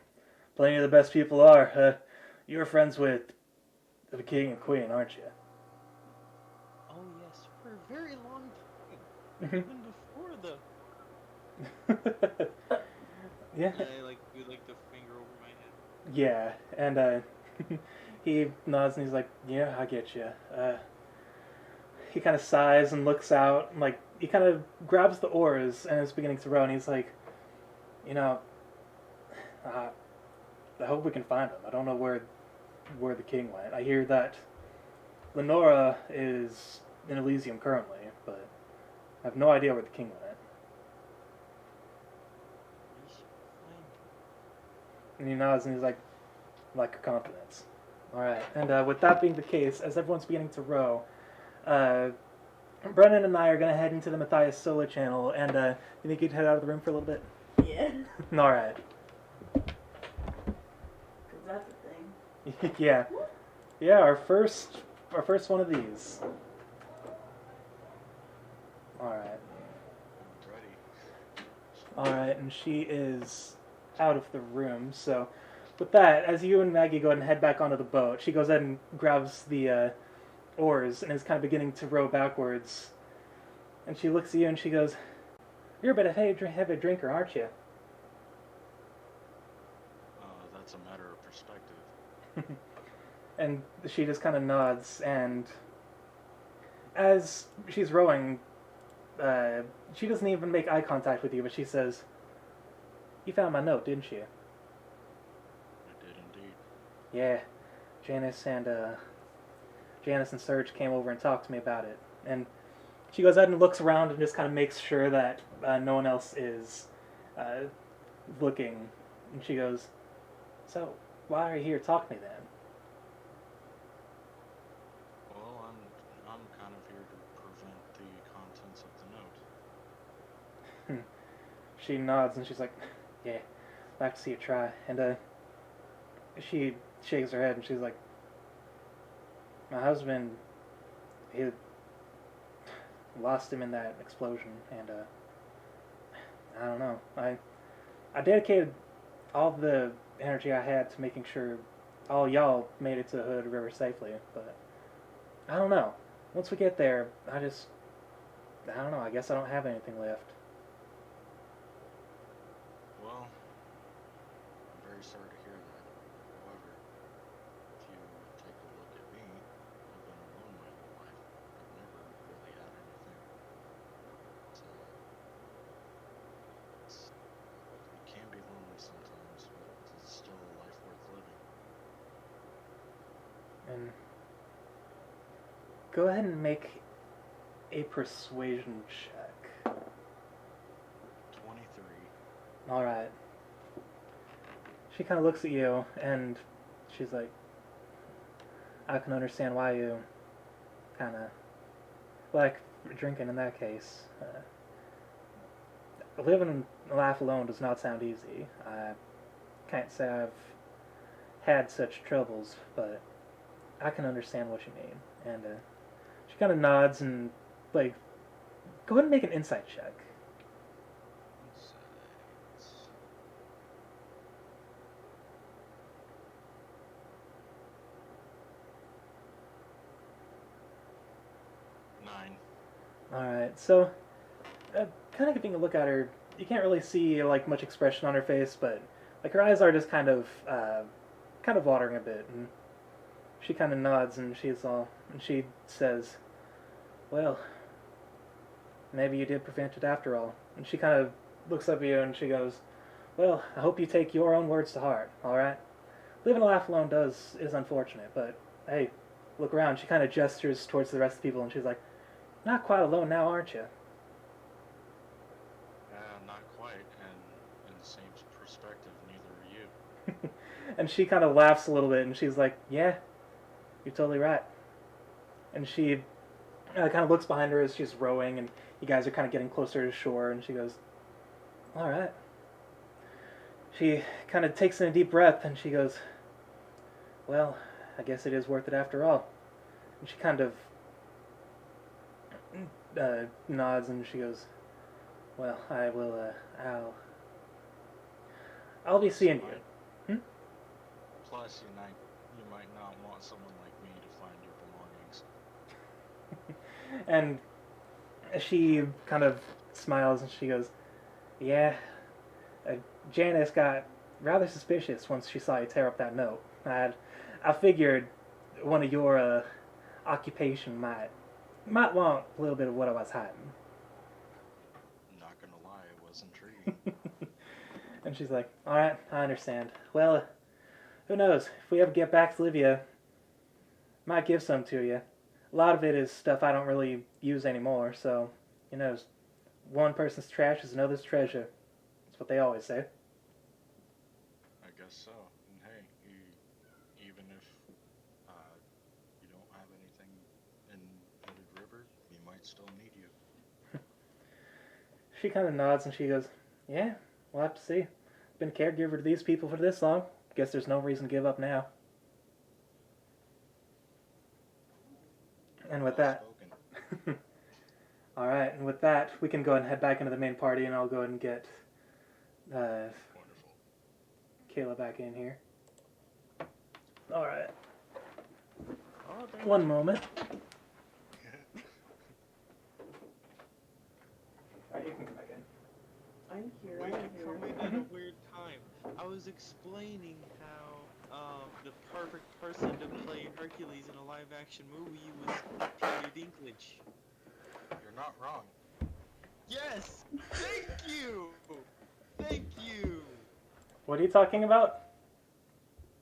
plenty of the best people are. You're friends with the king and queen, aren't you?" Oh yes, for a very long time. Mhm. Even before the Yeah, and I like do like the finger over my head. yeah, and he nods and he's like, "Yeah, I get you." He kind of sighs and looks out, and like he kind of grabs the oars and is beginning to row, and he's like, "You know, uh, I hope we can find him. I don't know where the king went. I hear that Lenora is in Elysium currently, but I have no idea where the king went." We should find him. And he nods and he's like your confidence. All right. And with that being the case, as everyone's beginning to row, Brennan and I are going to head into the Matthias solo channel, and you think you'd head out of the room for a little bit? Yeah. All right. Cause that's a thing. Yeah. Yeah, our first one of these. All right. Ready. All right, and she is out of the room. So, with that, as you and Maggie go ahead and head back onto the boat, she goes ahead and grabs the oars and is kind of beginning to row backwards. And she looks at you and she goes, "You're a bit of a heavy drinker, aren't you?" That's a matter of perspective. And she just kind of nods, and as she's rowing, she doesn't even make eye contact with you, but she says, "You found my note, didn't you?" I did indeed. "Yeah, Janice and Serge came over and talked to me about it." And she goes out and looks around and just kind of makes sure that no one else is looking. And she goes, "So, why are you here? Talk to me then." Well, I'm kind of here to prevent the contents of the note. She nods and she's like, "Yeah, I'd like to see you try." And she shakes her head and she's like, "My husband, he lost him in that explosion, and I don't know. I dedicated all the energy I had to making sure all y'all made it to the Hood River safely, but I don't know. Once we get there, I don't know. I guess I don't have anything left." Well, I'm very sorry to hear that. However, if you take a look at me, I've been alone my whole life. I've never really then go ahead and make a persuasion check. 23. All right. She kind of looks at you and she's like, I can understand why you kind of like drinking in that case. Living life alone does not sound easy. I can't say I've had such troubles, but I can understand what you mean. And she kind of nods and, like, go ahead and make an insight check. Insights. 9. Alright, so, kind of giving a look at her, you can't really see, like, much expression on her face, but, like, her eyes are just kind of watering a bit, and she kind of nods, and she says, well, maybe you did prevent it after all. And she kind of looks up at you, and she goes, well, I hope you take your own words to heart, alright? Living a life alone is unfortunate, but, hey, look around. She kind of gestures towards the rest of the people, and she's like, not quite alone now, aren't you? Not quite, and in the same perspective, neither are you. And she kind of laughs a little bit, and she's like, yeah, you're totally right. And she kind of looks behind her as she's rowing, and you guys are kind of getting closer to shore, and she goes, all right. She kind of takes in a deep breath, and she goes, well, I guess it is worth it after all. And she kind of nods, and she goes, well, I will, I'll be seeing you. Plus, you might not want someone like me to find your belongings. And she kind of smiles and she goes, yeah, Janice got rather suspicious once she saw you tear up that note. I figured one of your occupation might want a little bit of what I was hiding. Not gonna lie, it was intriguing. And she's like, alright, I understand. Well, who knows? If we ever get back to Livia, might give some to you. A lot of it is stuff I don't really use anymore, so, one person's trash is another's treasure. That's what they always say. I guess so. And hey, even if you don't have anything in Hooded River, we might still need you. She kind of nods and she goes, yeah, we'll have to see. Been a caregiver to these people for this long. Guess there's no reason to give up now. And with that, alright, and with that, we can go ahead and head back into the main party, and I'll go ahead and get Wonderful. Kayla back in here. Alright, Oh, thank one moment. Alright, you can come back in. I'm here. Wait, I'm coming here. at a weird time. I was explaining how the perfect person to play Hercules in a live-action movie was Peter Dinklage. You're not wrong. Yes! Thank you! Thank you! What are you talking about?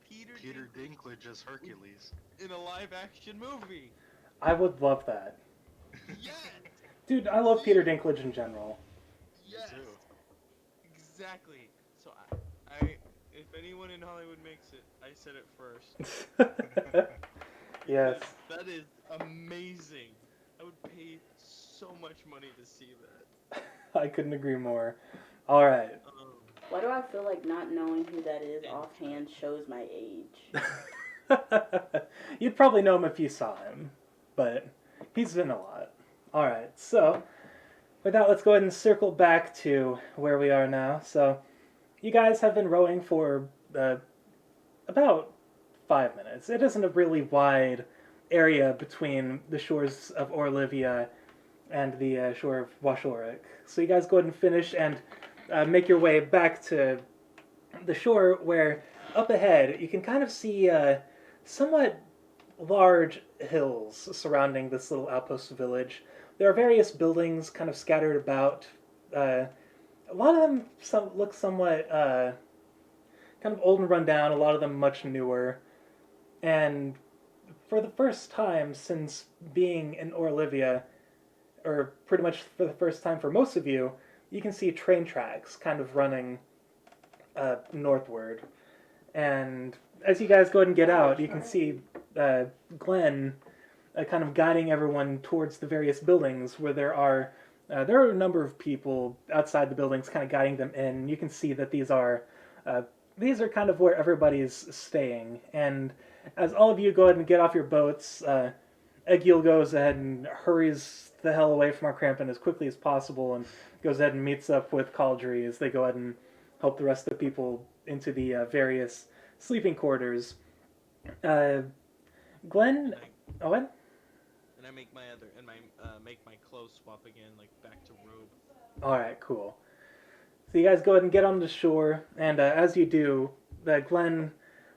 Peter Dinklage as Hercules. in a live-action movie. I would love that. Yes! Dude, I love Peter Dinklage in general. Yes! too. Exactly. So I if anyone in Hollywood makes it, I said it first. Yes. That is amazing. I would pay so much money to see that. I couldn't agree more. Alright. Why do I feel like not knowing who that is offhand shows my age? You'd probably know him if you saw him, but he's in a lot. Alright, so with that, let's go ahead and circle back to where we are now. So you guys have been rowing for about 5 minutes. It isn't a really wide area between the shores of Orlivia and the shore of Washorik. So you guys go ahead and finish and make your way back to the shore, where up ahead you can kind of see somewhat large hills surrounding this little outpost village. There are various buildings kind of scattered about. A lot of them look somewhat kind of old and run down, a lot of them much newer. And for the first time since being in Orlivia, or pretty much for the first time for most of you, you can see train tracks kind of running northward. And as you guys go ahead and get out, you can see Glenn kind of guiding everyone towards the various buildings where there are a number of people outside the buildings kind of guiding them in. You can see that these are kind of where everybody's staying. And as all of you go ahead and get off your boats, Egil goes ahead and hurries the hell away from our Crampon as quickly as possible and goes ahead and meets up with Cauldry as they go ahead and help the rest of the people into the various sleeping quarters. Glenn, what? And I make my make my clothes swap again, like back to robe. All right, cool. So you guys go ahead and get on the shore, and as you do, Glenn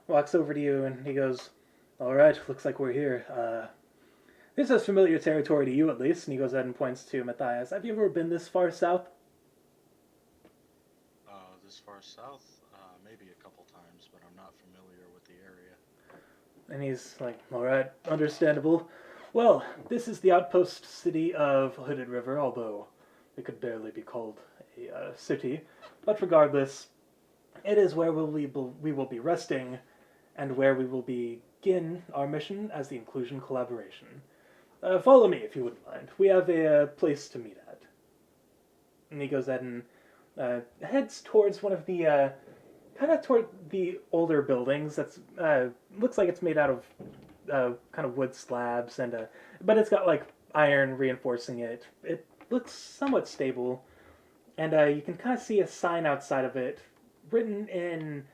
walks over to you and he goes, "All right, looks like we're here. This is familiar territory to you, at least." And he goes ahead and points to Matthias. "Have you ever been this far south?" This far south? Maybe a couple times, but I'm not familiar with the area. And he's like, "All right, understandable. Well, this is the outpost city of Hooded River, although it could barely be called a city. But regardless, it is where we will be resting, and where we will begin our mission as the Inclusian Collaboration. Follow me, if you wouldn't mind. We have a place to meet at." And he goes ahead and heads towards one of the kind of toward the older buildings. That's looks like it's made out of kind of wood slabs, and but it's got like iron reinforcing it. It looks somewhat stable, and you can kind of see a sign outside of it, written in.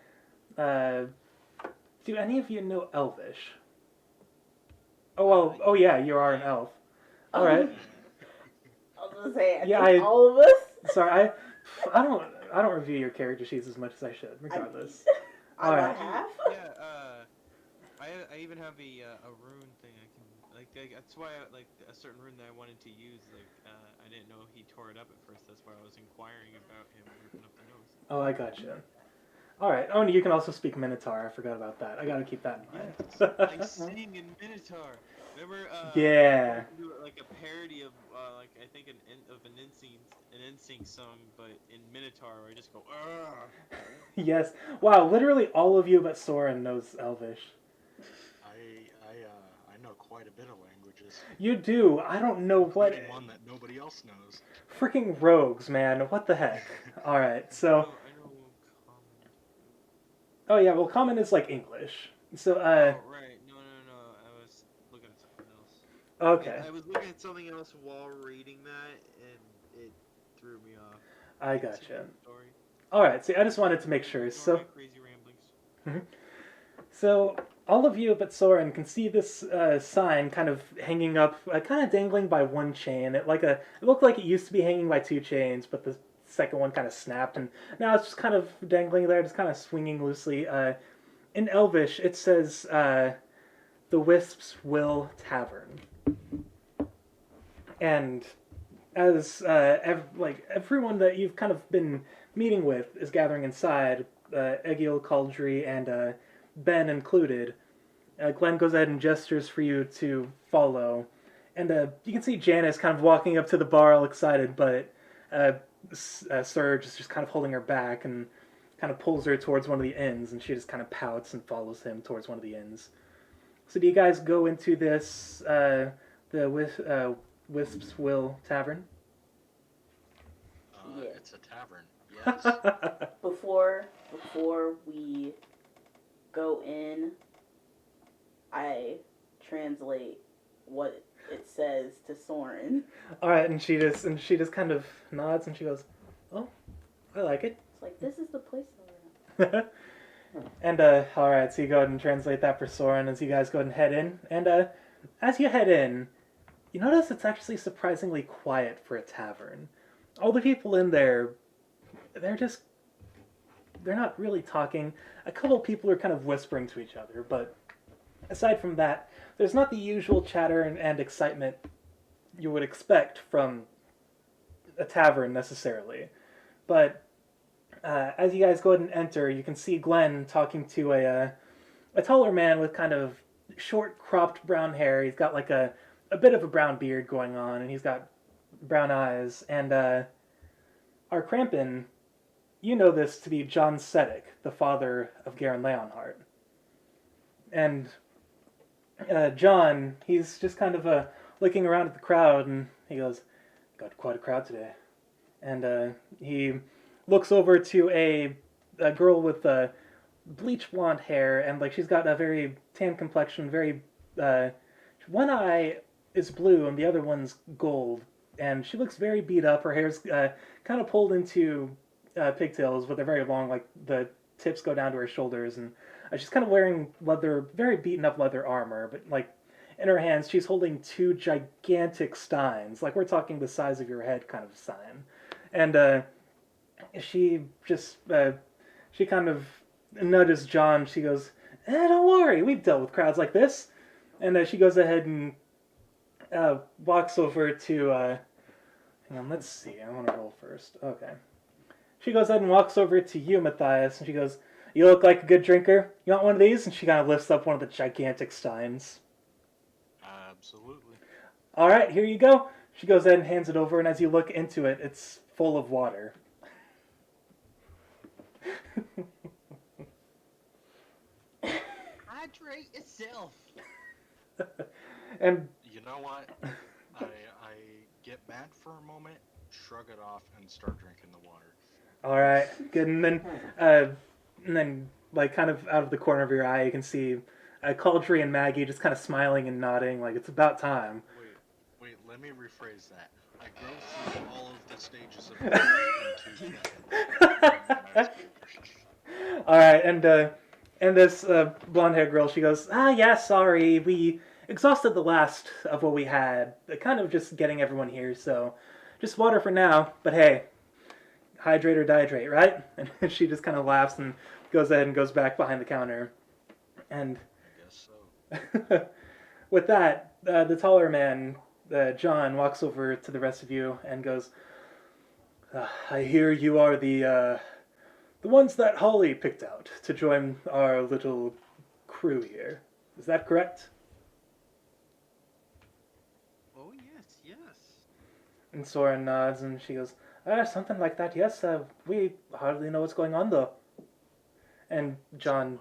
Do any of you know Elvish? Oh well. Oh yeah, you are an elf. All right. I was gonna say, Yeah, I think all of us. Sorry, I don't review your character sheets as much as I should. Regardless. I'm All a right. half. Yeah, I even have a rune thing I can that's why like a certain rune that I wanted to use, I didn't know he tore it up at first. That's why I was inquiring about him ripping up the nose. Oh, I gotcha. All right. Oh, and you can also speak Minotaur. I forgot about that. I gotta keep that in mind. I sing in Minotaur. Remember? Yeah. We do like a parody of like I think an NSYNC song, but in Minotaur where I just go. Argh! Yes. Wow. Literally all of you but Soren knows Elvish. I know quite a bit of languages. You do. I don't know what. Including one that nobody else knows. Freaking rogues, man. What the heck? All right. So. I know common. Oh yeah. Well, common is like English. So. Oh right. No. I was looking at something else. Okay. I was looking at something else while reading that, and it threw me off. I gotcha. Story. All right. See, I just wanted to make sure. So. Crazy ramblings. So all of you but Soren can see this sign kind of hanging up, kind of dangling by one chain. It looked like it used to be hanging by two chains, but the second one kind of snapped, and now it's just kind of dangling there, just kind of swinging loosely. In Elvish, it says the Wisp's Will Tavern, and as everyone that you've kind of been meeting with is gathering inside, Egil, Cauldry, and Ben included. Glenn goes ahead and gestures for you to follow. And you can see Janice kind of walking up to the bar all excited, but Serge is just kind of holding her back and kind of pulls her towards one of the inns, and she just kind of pouts and follows him towards one of the inns. So do you guys go into this, the Wisp's Will Tavern? Yeah. It's a tavern, yes. Before we go in, I translate what it says to Soren. All right, and she just kind of nods and she goes, "Oh, I like it." It's like, this is the place that we're at. And all right, so you go ahead and translate that for Soren as you guys go ahead and head in. And as you head in, you notice it's actually surprisingly quiet for a tavern. All the people in there, they're not really talking. A couple people are kind of whispering to each other, but aside from that, there's not the usual chatter and excitement you would expect from a tavern necessarily. But as you guys go ahead and enter, you can see Glenn talking to a taller man with kind of short cropped brown hair. He's got like a bit of a brown beard going on, and he's got brown eyes. And our Krampin, you know this to be John Sedek, the father of Garen Leonhardt. And John, he's just kind of looking around at the crowd, and he goes, "Got quite a crowd today." And he looks over to a girl with bleach blonde hair, and like she's got a very tan complexion, very one eye is blue and the other one's gold, and she looks very beat up. Her hair's kind of pulled into pigtails, but they're very long, like the tips go down to her shoulders, and she's kind of wearing very beaten up leather armor, but like in her hands she's holding two gigantic steins, like we're talking the size of your head kind of stein, and she just she kind of nudges John. She goes, "Don't worry, we've dealt with crowds like this," and she goes ahead and walks over to. Hang on, let's see. I want to roll first. Okay. She goes ahead and walks over to you, Matthias, and she goes, "You look like a good drinker. You want one of these?" And she kind of lifts up one of the gigantic steins. Absolutely. All right, here you go. She goes ahead and hands it over, and as you look into it, it's full of water. Hydrate yourself. And You know what? I get mad for a moment, shrug it off, and start drinking the water. all right, good. And then, like, kind of out of the corner of your eye, you can see Cauldry and Maggie just kind of smiling and nodding, like it's about time. Wait, let me rephrase that. I go through all of the stages of life into All right, and this blonde-haired girl, she goes, yeah, sorry, we exhausted the last of what we had, kind of just getting everyone here, so just water for now, but hey, hydrate or dihydrate, right?" And she just kind of laughs and goes ahead and goes back behind the counter. And I guess so. with that, the taller man, John, walks over to the rest of you and goes, "I hear you are the ones that Holly picked out to join our little crew here. Is that correct?" Oh yes. And Sora nods, and she goes, "Something like that, yes. We hardly know what's going on, though." And John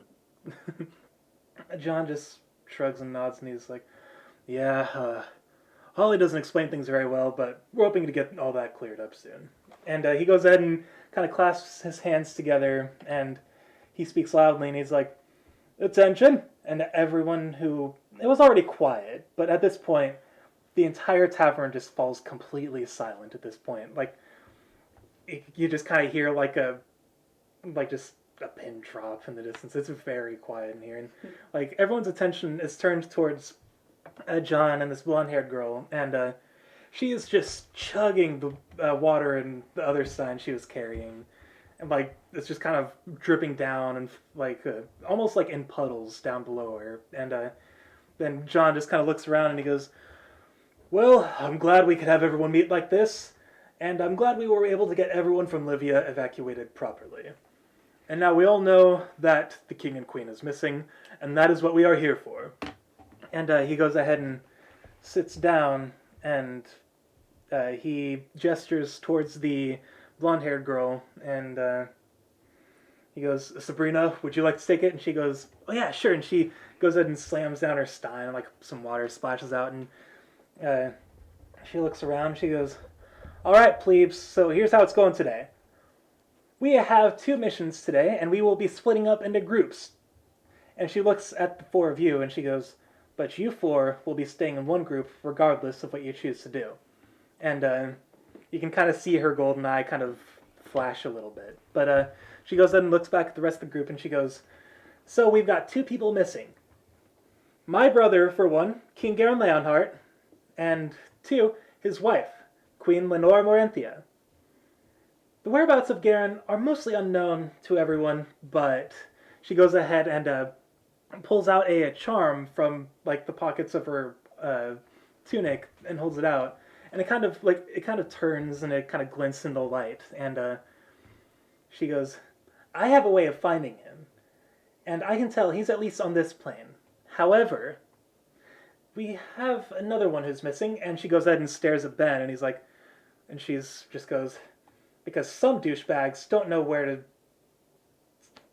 just shrugs and nods, and he's like, "Yeah, Holly doesn't explain things very well, but we're hoping to get all that cleared up soon." And he goes ahead and kind of clasps his hands together, and he speaks loudly, and he's like, "Attention!" And everyone it was already quiet, but at this point, the entire tavern just falls completely silent at this point. Like, you just kind of hear just a pin drop in the distance. It's very quiet in here, and like everyone's attention is turned towards John and this blonde-haired girl, and she is just chugging the water in the other stein she was carrying, and like it's just kind of dripping down and like almost like in puddles down below her. And then John just kind of looks around and he goes, "Well, I'm glad we could have everyone meet like this, and I'm glad we were able to get everyone from Livia evacuated properly. And now we all know that the king and queen is missing, and that is what we are here for." And he goes ahead and sits down, and he gestures towards the blonde-haired girl, and he goes, "Sabrina, would you like to take it?" And she goes, "Oh yeah, sure." And she goes ahead and slams down her stein, and like some water splashes out, and she looks around, she goes, "All right, plebes, so here's how it's going today. We have 2 missions today, and we will be splitting up into groups." And she looks at the 4 of you, and she goes, "But you 4 will be staying in one group regardless of what you choose to do." And you can kind of see her golden eye kind of flash a little bit. But she goes ahead and looks back at the rest of the group, and she goes, "So we've got 2 people missing. My brother, for one, King Garen Leonhardt, and 2, his wife, Queen Lenore Morinthia. The whereabouts of Garen are mostly unknown to everyone, but," she goes ahead and pulls out a charm from like the pockets of her tunic and holds it out, and it kind of turns and it kind of glints in the light, and she goes, "I have a way of finding him, and I can tell he's at least on this plane. However, we have another one who's missing, and she goes ahead and stares at Ben, and he's like, and she's just goes, because some douchebags don't know where to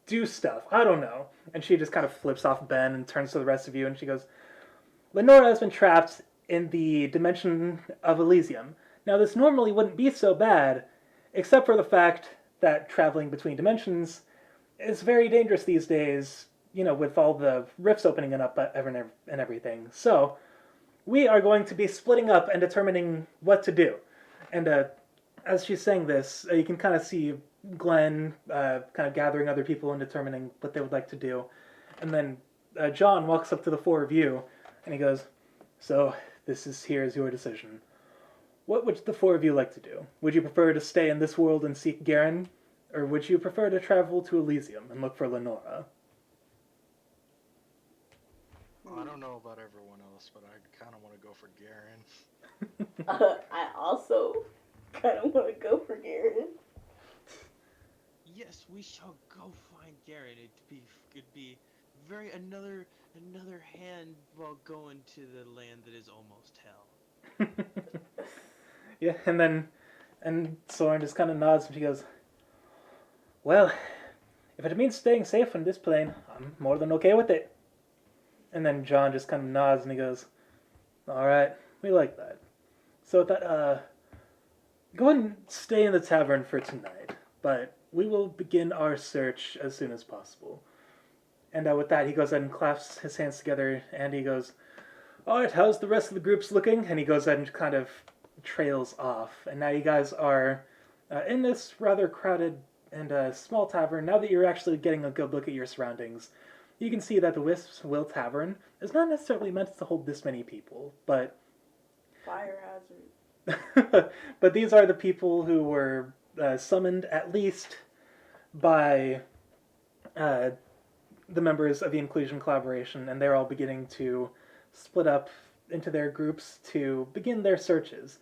do stuff. I don't know. And she just kind of flips off Ben and turns to the rest of you, and she goes, Lenora has been trapped in the dimension of Elysium. Now, this normally wouldn't be so bad, except for the fact that traveling between dimensions is very dangerous these days, you know, with all the rifts opening up and everything. So, we are going to be splitting up and determining what to do. And as she's saying this, you can kind of see Glenn kind of gathering other people and determining what they would like to do. And then John walks up to the four of you, and he goes, so, here's your decision. What would the four of you like to do? Would you prefer to stay in this world and seek Garen? Or would you prefer to travel to Elysium and look for Lenora? I don't know about everyone else, but I kind of want to go for Garen. I also kind of want to go for Garen. Yes, we shall go find Garen. It'd be another hand while going to the land that is almost hell. Yeah, and Soren just kind of nods and she goes, well, if it means staying safe on this plane, I'm more than okay with it. And then John just kind of nods and he goes, all right, we like that. So with that, go ahead and stay in the tavern for tonight, but we will begin our search as soon as possible. And with that, he goes ahead and clasps his hands together and he goes, all right, how's the rest of the groups looking? And he goes ahead and kind of trails off. And now you guys are in this rather crowded and small tavern. Now that you're actually getting a good look at your surroundings, you can see that the Wisp's Will Tavern is not necessarily meant to hold this many people, but Fire hazard. but these are the people who were summoned at least by the members of the Inclusian Collaboration, and they're all beginning to split up into their groups to begin their searches.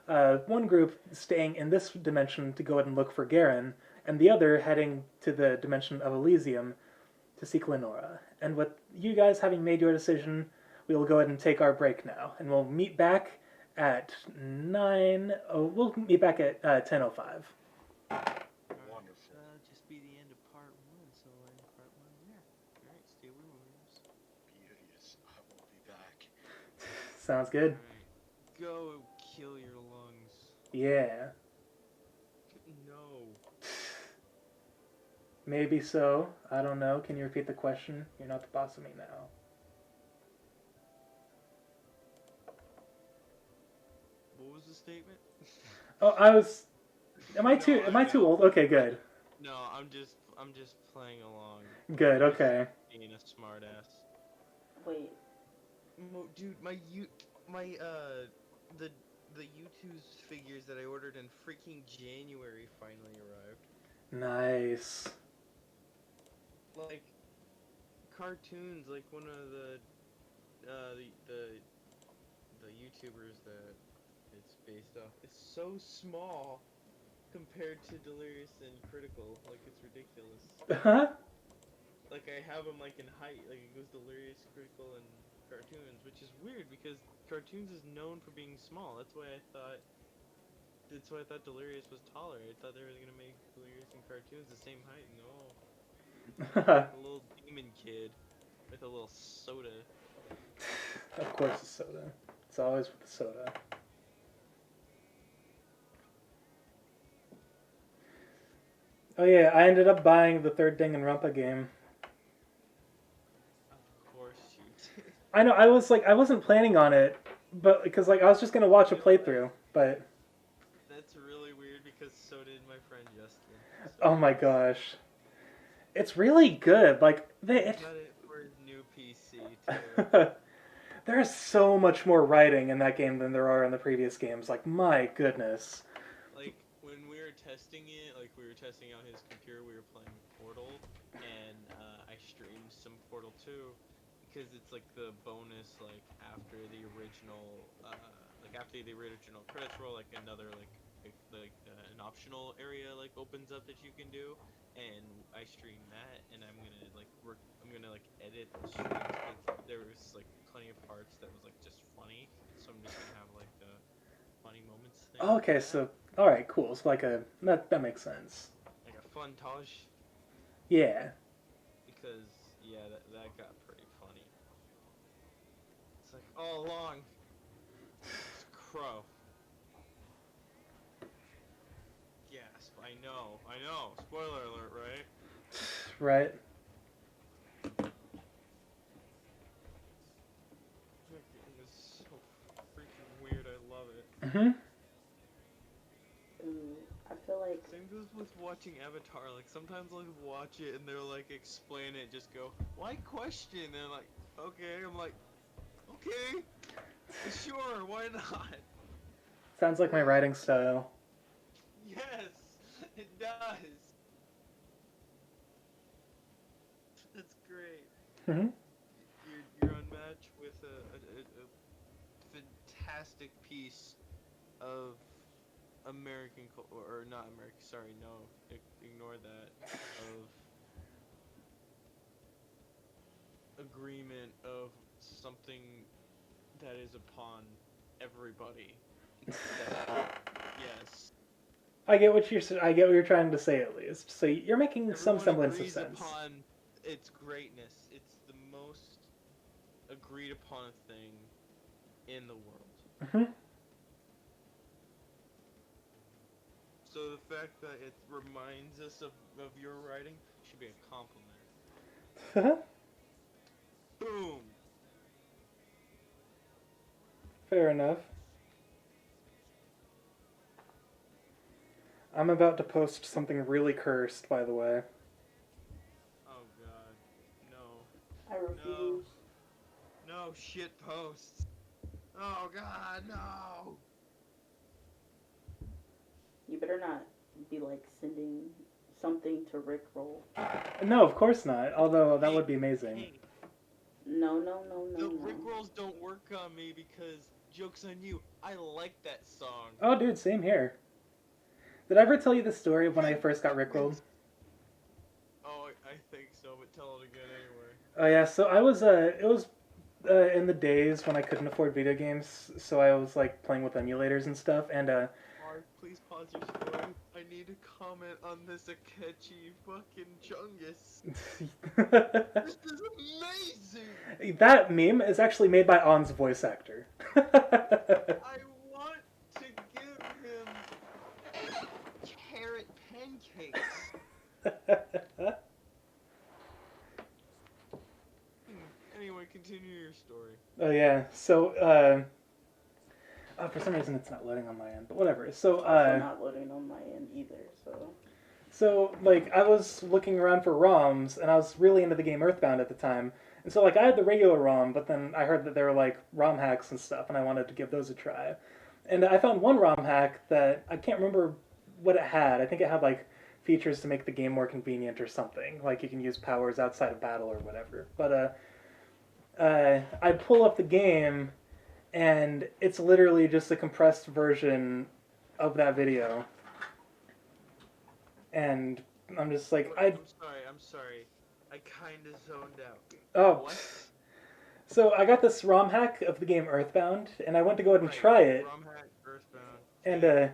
One group staying in this dimension to go ahead and look for Garen, and the other heading to the dimension of Elysium to seek Lenora. And with you guys having made your decision, we will go ahead and take our break now, and we'll meet back at 10:05. Wonderful. Just be the end of part 1, so in part 1, yeah. Alright, stay with me. Beauteous. I will be back. Sounds good. Alright, go kill your lungs. Yeah. No. Maybe so. I don't know. Can you repeat the question? You're not the boss of me now. What was the statement? Oh, I was. Am I No, too? Am I too know. old? Okay, good. No, I'm just playing along. Good. Okay. Being a smartass. Wait. Dude, the U2's figures that I ordered in freaking January finally arrived. Nice. Like cartoons, like one of the YouTubers that it's based off. It's so small compared to Delirious and Critical. Like it's ridiculous. Huh? Like I have them like in height. Like it goes Delirious, Critical, and cartoons, which is weird because cartoons is known for being small. That's why I thought Delirious was taller. I thought they were gonna make Delirious and cartoons the same height. No, a little demon kid with a little soda. Of course, the soda. It's always with the soda. Oh yeah, I ended up buying the third Danganronpa game. Of course you did. I know. I wasn't planning on it, but because I was just gonna watch a playthrough. But That's really weird because so did my friend Justin. So oh my gosh, it's really good. Like he got it for his new PC too. there's so much more writing in that game than there are in the previous games. Like my goodness. Like when we were testing it, like we were testing out his computer, we were playing Portal, and I streamed some Portal 2 because it's like the bonus, like after the original credits roll, like another an optional area like opens up that you can do, and I stream that, and I'm gonna like edit the streams because there was like plenty of parts that was like just funny, so I'm just gonna have like the funny moments thing Oh, like okay, that, so all right, cool. So like a that makes sense. like a funtage, Yeah. because yeah, that got pretty funny. It's like all along, it's Crow. Gasp! I know. Spoiler alert, right? Right. It was so freaking weird. I love it. Mhm. Ooh, I feel like Same goes with watching Avatar. Like sometimes I'll watch it and they'll like explain it, just go, "Why question?" And they're like, "Okay." I'm like, "Okay, sure, why not?" Sounds like my writing style. Yes, it does. That's great. Mhm. You're unmatched with a fantastic piece of American or not American. Sorry, no, ignore that. Of agreement of something that is upon everybody. Yes. I get what you're trying to say at least. So you're making some Everyone semblance of agrees sense. upon its greatness. It's the most agreed upon thing in the world. Mhm. So the fact that it reminds us of your writing should be a compliment. Boom! Fair enough. I'm about to post something really cursed, by the way. Oh god. No. I refuse. No shit posts. Oh god, no! You better not be like sending something to Rickroll. No, of course not. Although that would be amazing. Hey, No. the No. Rickrolls don't work on me because, joke's on you, I like that song. Oh, dude, same here. Did I ever tell you the story of when I first got rickrolled? Oh, I think so, but tell it again anyway. Oh yeah, so it was in the days when I couldn't afford video games, so I was like playing with emulators and stuff, and Mark, please pause your story. I need to comment on this Akechi fucking Chungus. This is amazing! that meme is actually made by On's voice actor. I want to give him carrot pancakes. Anyway, continue your story. Oh yeah, so oh, for some reason it's not loading on my end, but whatever. So Also not loading on my end either. So, like, I was looking around for ROMs, and I was really into the game Earthbound at the time. And so, like, I had the regular ROM, but then I heard that there were, like, ROM hacks and stuff, and I wanted to give those a try. And I found one ROM hack that I can't remember what it had. I think it had, like, features to make the game more convenient or something. Like, you can use powers outside of battle or whatever. But, I pull up the game, and it's literally just a compressed version of that video. And I'm just like, I'm sorry. I kinda zoned out. Oh. What? So I got this ROM hack of the game Earthbound, and I went to go ahead and Right, try it. ROM hack, Earthbound. And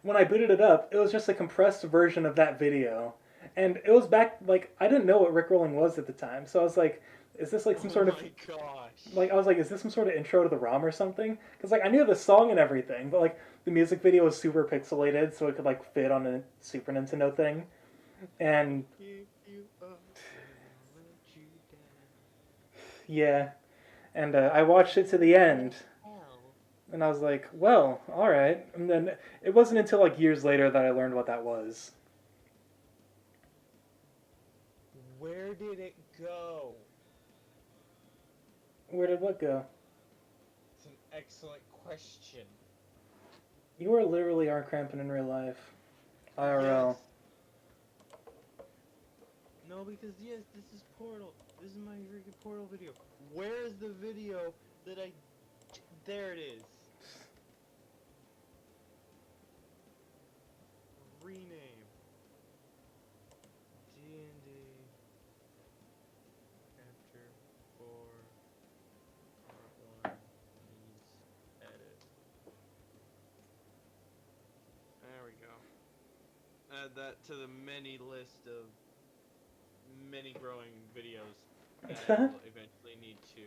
when I booted it up, it was just a compressed version of that video. And it was back, like, I didn't know what Rickrolling was at the time. So I was like, is this like some sort of... Oh my gosh. Like, I was like, is this some sort of intro to the ROM or something? Because, like, I knew the song and everything, but, like, the music video was super pixelated, so it could, like, fit on a Super Nintendo thing. And... Yeah. And I watched it to the end. And I was like, well, alright. And then it wasn't until, like, years later that I learned what that was. Where did it go? Where did what go? It's an excellent question. You are literally R. Crampin in real life. IRL. Yes. No, because yes, this is Portal. This is my freaking Portal video. Where is the video that I... There it is. add that to the many list of many growing videos that I will eventually need to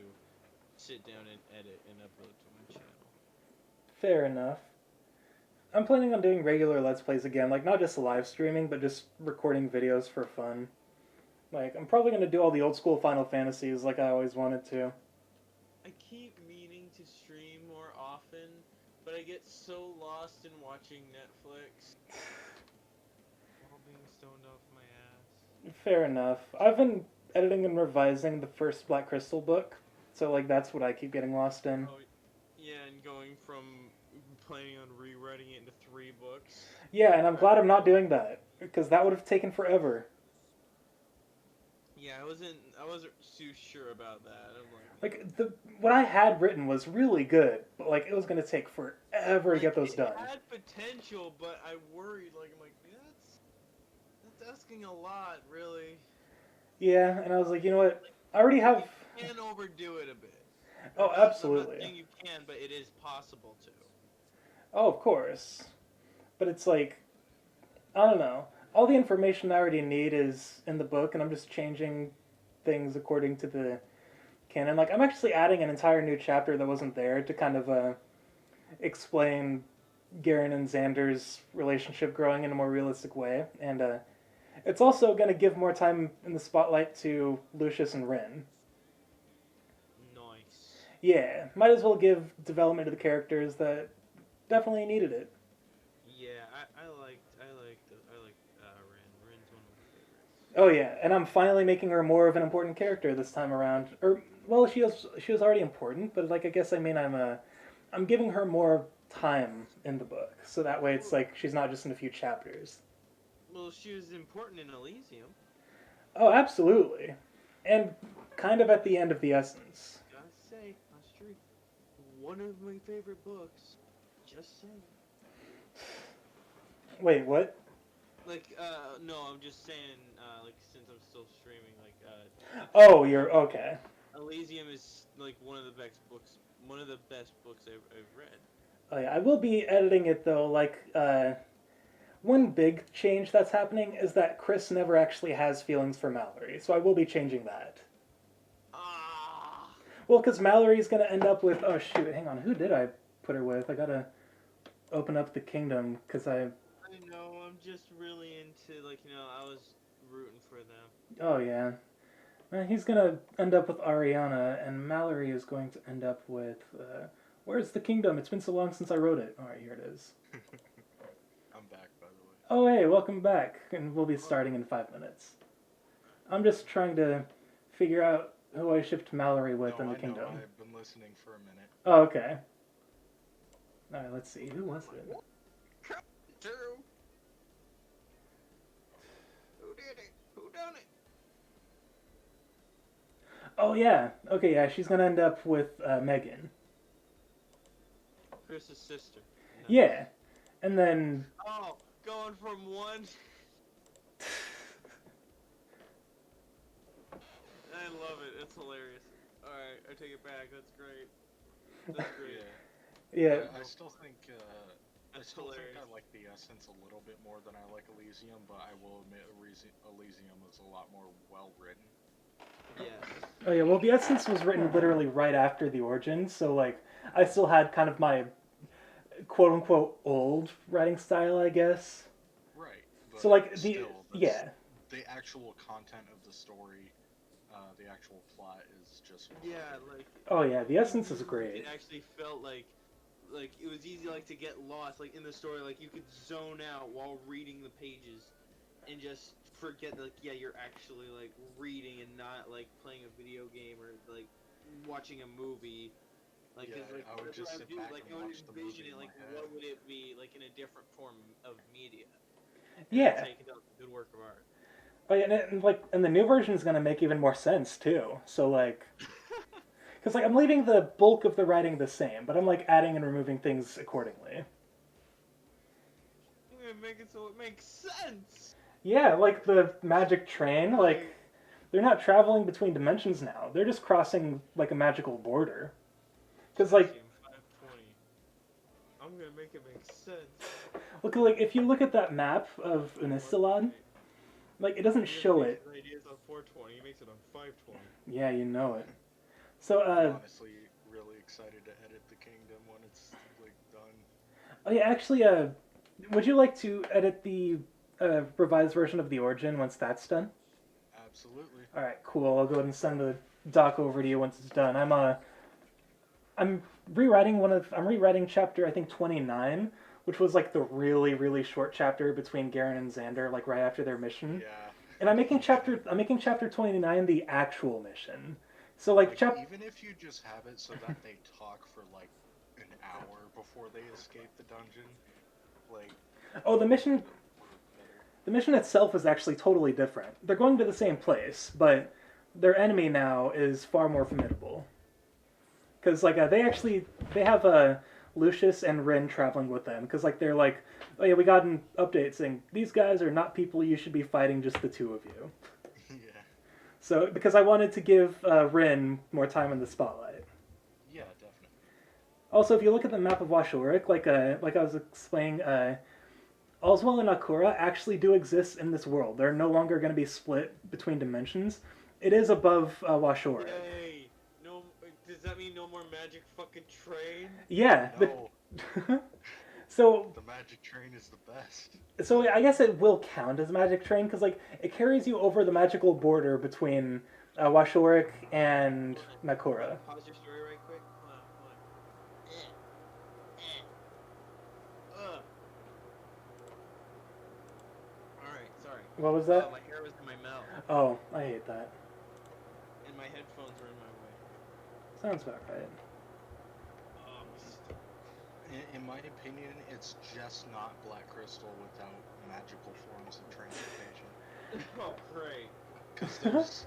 sit down and edit and upload to my channel. Fair enough. I'm planning on doing regular Let's Plays again, like not just live streaming, but just recording videos for fun. Like, I'm probably going to do all the old school Final Fantasies like I always wanted to. I keep meaning to stream more often, but I get so lost in watching Netflix while being stoned off my ass. Fair enough. I've been editing and revising the first Black Crystal book, so like that's what I keep getting lost in. Oh, yeah, and going from planning on rewriting it into 3 books. Yeah, and I'm glad I'm not doing that, because that would have taken forever. Yeah, I wasn't too sure about that. I'm Like, what I had written was really good, but like it was going to take forever to get those done. It had potential, but I worried, I'm like, that's asking a lot, really. Yeah, and I was like, you know what? I already have... You can overdo it a bit. Oh, I'm absolutely. not saying you can, but it is possible to. Oh, of course. But it's like, I don't know. All the information I already need is in the book, and I'm just changing things according to the canon. Like, I'm actually adding an entire new chapter that wasn't there to kind of explain Garen and Xander's relationship growing in a more realistic way. And it's also going to give more time in the spotlight to Lucius and Rin. Nice. Yeah, might as well give development to the characters that definitely needed it. Yeah, I like Rin. Rin's one of my favorites. Oh yeah, and I'm finally making her more of an important character this time around. Or well, she was already important, but like I guess I mean I'm giving her more time in the book, so that way it's like she's not just in a few chapters. Well, she was important in Elysium. Oh, absolutely, and kind of at the end of the Essence. Gotta say, that's true. One of my favorite books. Just saying. Wait, what? Like, no, I'm just saying, like, since I'm still streaming, like, Oh, you're okay. Elysium is, like, one of the best books I've read. Oh yeah, I will be editing it though. Like, one big change that's happening is that Chris never actually has feelings for Mallory, so I will be changing that. Ah. Well, because Mallory's gonna end up with... Oh shoot, hang on, who did I put her with? I gotta open up the kingdom, because I know, I'm just really into, like, I was rooting for them. Oh yeah. He's gonna end up with Ariana, and Mallory is going to end up with... where's the kingdom? It's been so long since I wrote it. Alright, here it is. I'm back, by the way. Oh hey, welcome back. And we'll be starting in 5 minutes. I'm just trying to figure out who I shipped Mallory with in the kingdom. I've been listening for a minute. Oh, okay. Alright, let's see. Who was it? Who did it? Who done it? Oh yeah. Okay, yeah, she's gonna end up with Megan. Chris's sister. No. Yeah. And then... Oh, going from one... I love it. It's hilarious. Alright, I take it back. That's great. That's great. Yeah. I still think I like the Essence a little bit more than I like Elysium, but I will admit Elysium is a lot more well written. Yes. Oh yeah, well the Essence was written literally right after the Origins, so like I still had kind of my quote unquote old writing style, I guess. Right. But So like the actual content of the story, the actual plot is just like. Oh yeah, the Essence is great. It actually felt like it was easy to get lost in the story. Like you could zone out while reading the pages, and just forget you're actually reading and not playing a video game or watching a movie. I would just sit back and watch the movie in my head. What would it be in a different form of media? Yeah. Take it up good work of art. Oh yeah, and the new version is gonna make even more sense too. So because I'm leaving the bulk of the writing the same, but I'm adding and removing things accordingly. I'm gonna make it so it makes sense. Yeah, like the magic train, they're not traveling between dimensions now. They're just crossing a magical border. Because 520. I'm gonna make it make sense. Look, like if you look at that map of Unistalon, like it doesn't show it. His ideas on 420. He makes it on 520. Yeah, you know it. So, I'm honestly really excited to edit the kingdom when it's like done. oh yeah, actually, would you like to edit the revised version of the origin once that's done? Absolutely. All right, cool. I'll go ahead and send the doc over to you once it's done. I'm I'm rewriting chapter I think 29, which was like the really short chapter between Garen and Xander, like right after their mission. Yeah. And I'm making chapter 29 the actual mission. So like, even if you just have it so that they talk for like an hour before they escape the dungeon, like oh, the mission it'll work better. the mission itself is actually totally different. They're going to the same place, but their enemy now is far more formidable. Because like they have Lucius and Rin traveling with them. Because like they're like, oh yeah, we got an update saying these guys are not people you should be fighting, just the two of you. Yeah. So because I wanted to give Rin more time in the spotlight. Yeah, definitely. Also, if you look at the map of Washorik, like I was explaining, Oswald and Akura actually do exist in this world. They're no longer going to be split between dimensions. It is above Washorik. Yay! No, does that mean no more magic fucking train? Yeah. No, So the magic train is the best. So I guess it will count as Magic Train because like it carries you over the magical border between Washorik and Nakura. Pause your story right quick. Hold on. Alright, sorry. What was that? My hair was in my mouth, Oh, I hate that. and my headphones were in my way. Sounds about right. In my opinion, it's just not Black Crystal without magical forms of transportation. Oh, great. Because there's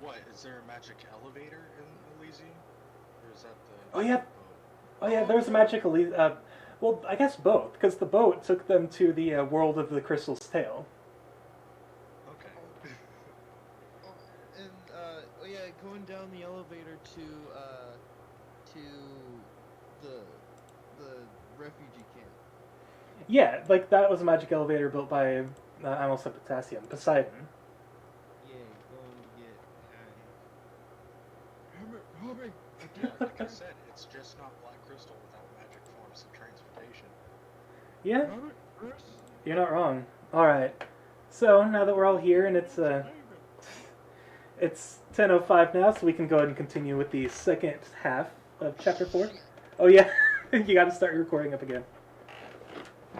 what? Is there a magic elevator in Elysium, or is that the? Oh, yeah. boat? Oh yeah, there's a magical. Well, I guess both because the boat took them to the world of the Crystal's Tail. Okay. And oh yeah, going down the elevator to the refugee camp. Yeah, like that was a magic elevator built by Amos and Potassium, Poseidon. Yeah, going to get Harry. Yeah, like I said, it's just not Black Crystal without magic forms of transportation. Yeah, you're not wrong. All right. So now that we're all here and it's 10:05 now, so we can go ahead and continue with the second half of chapter 4. Oh yeah, you got to start your recording up again.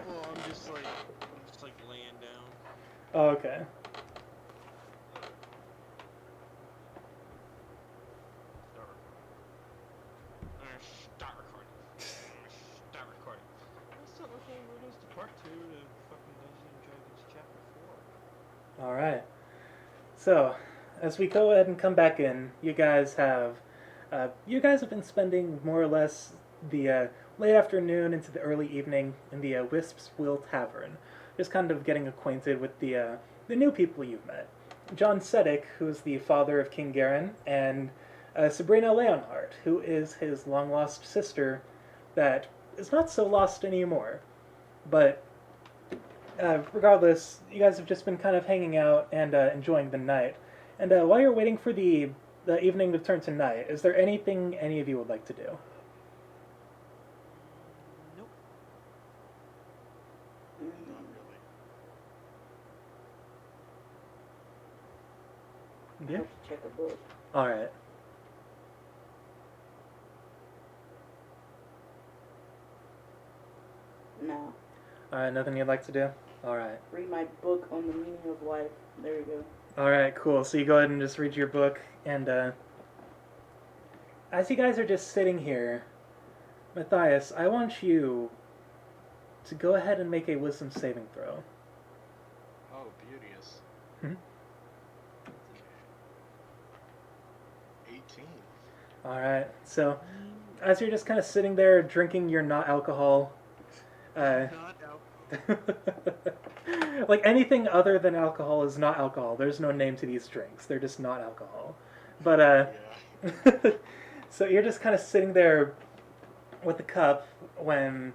Well, I'm just like laying down. Oh, okay. Start recording. Start recording. Let's start recording. Where goes to part 2 to fucking Dungeons and Dragons chapter 4. All right. So, as we go ahead and come back in, you guys have been spending more or less the late afternoon into the early evening in the Wisp's Will Tavern, just kind of getting acquainted with the new people you've met. John Sedek, who's the father of King Garen, and Sabrina Leonhardt, who is his long-lost sister that is not so lost anymore. But regardless, you guys have just been kind of hanging out and enjoying the night. And while you're waiting for the evening to turn to night, is there anything any of you would like to do? Nope. Not really. Yeah. I have to check a book. All right. No. All right. Nothing you'd like to do? All right. Read my book on the meaning of life. There you go. All right. Cool. So you go ahead and just read your book, and as you guys are just sitting here, Matthias, I want you to go ahead and make a wisdom saving throw. Oh, beauteous. Mhm. 18. All right. So as you're just kind of sitting there drinking your not alcohol, Not out. like anything other than alcohol is not alcohol. There's no name to these drinks. They're just not alcohol. But Yeah. so you're just kind of sitting there with the cup when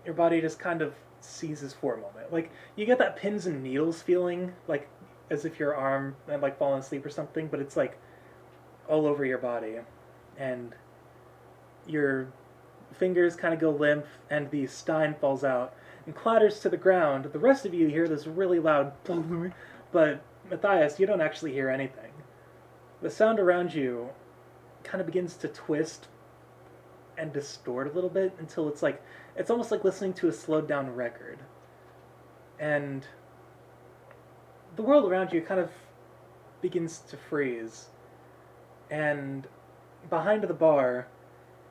your body just kind of seizes for a moment. Like you get that pins and needles feeling, like as if your arm had like fallen asleep or something, but it's like all over your body, and your fingers kind of go limp, and the stein falls out and clatters to the ground. The rest of you hear this really loud, but Matthias, you don't actually hear anything. The sound around you kind of begins to twist and distort a little bit until it's almost like listening to a slowed down record. And the world around you kind of begins to freeze. And behind the bar,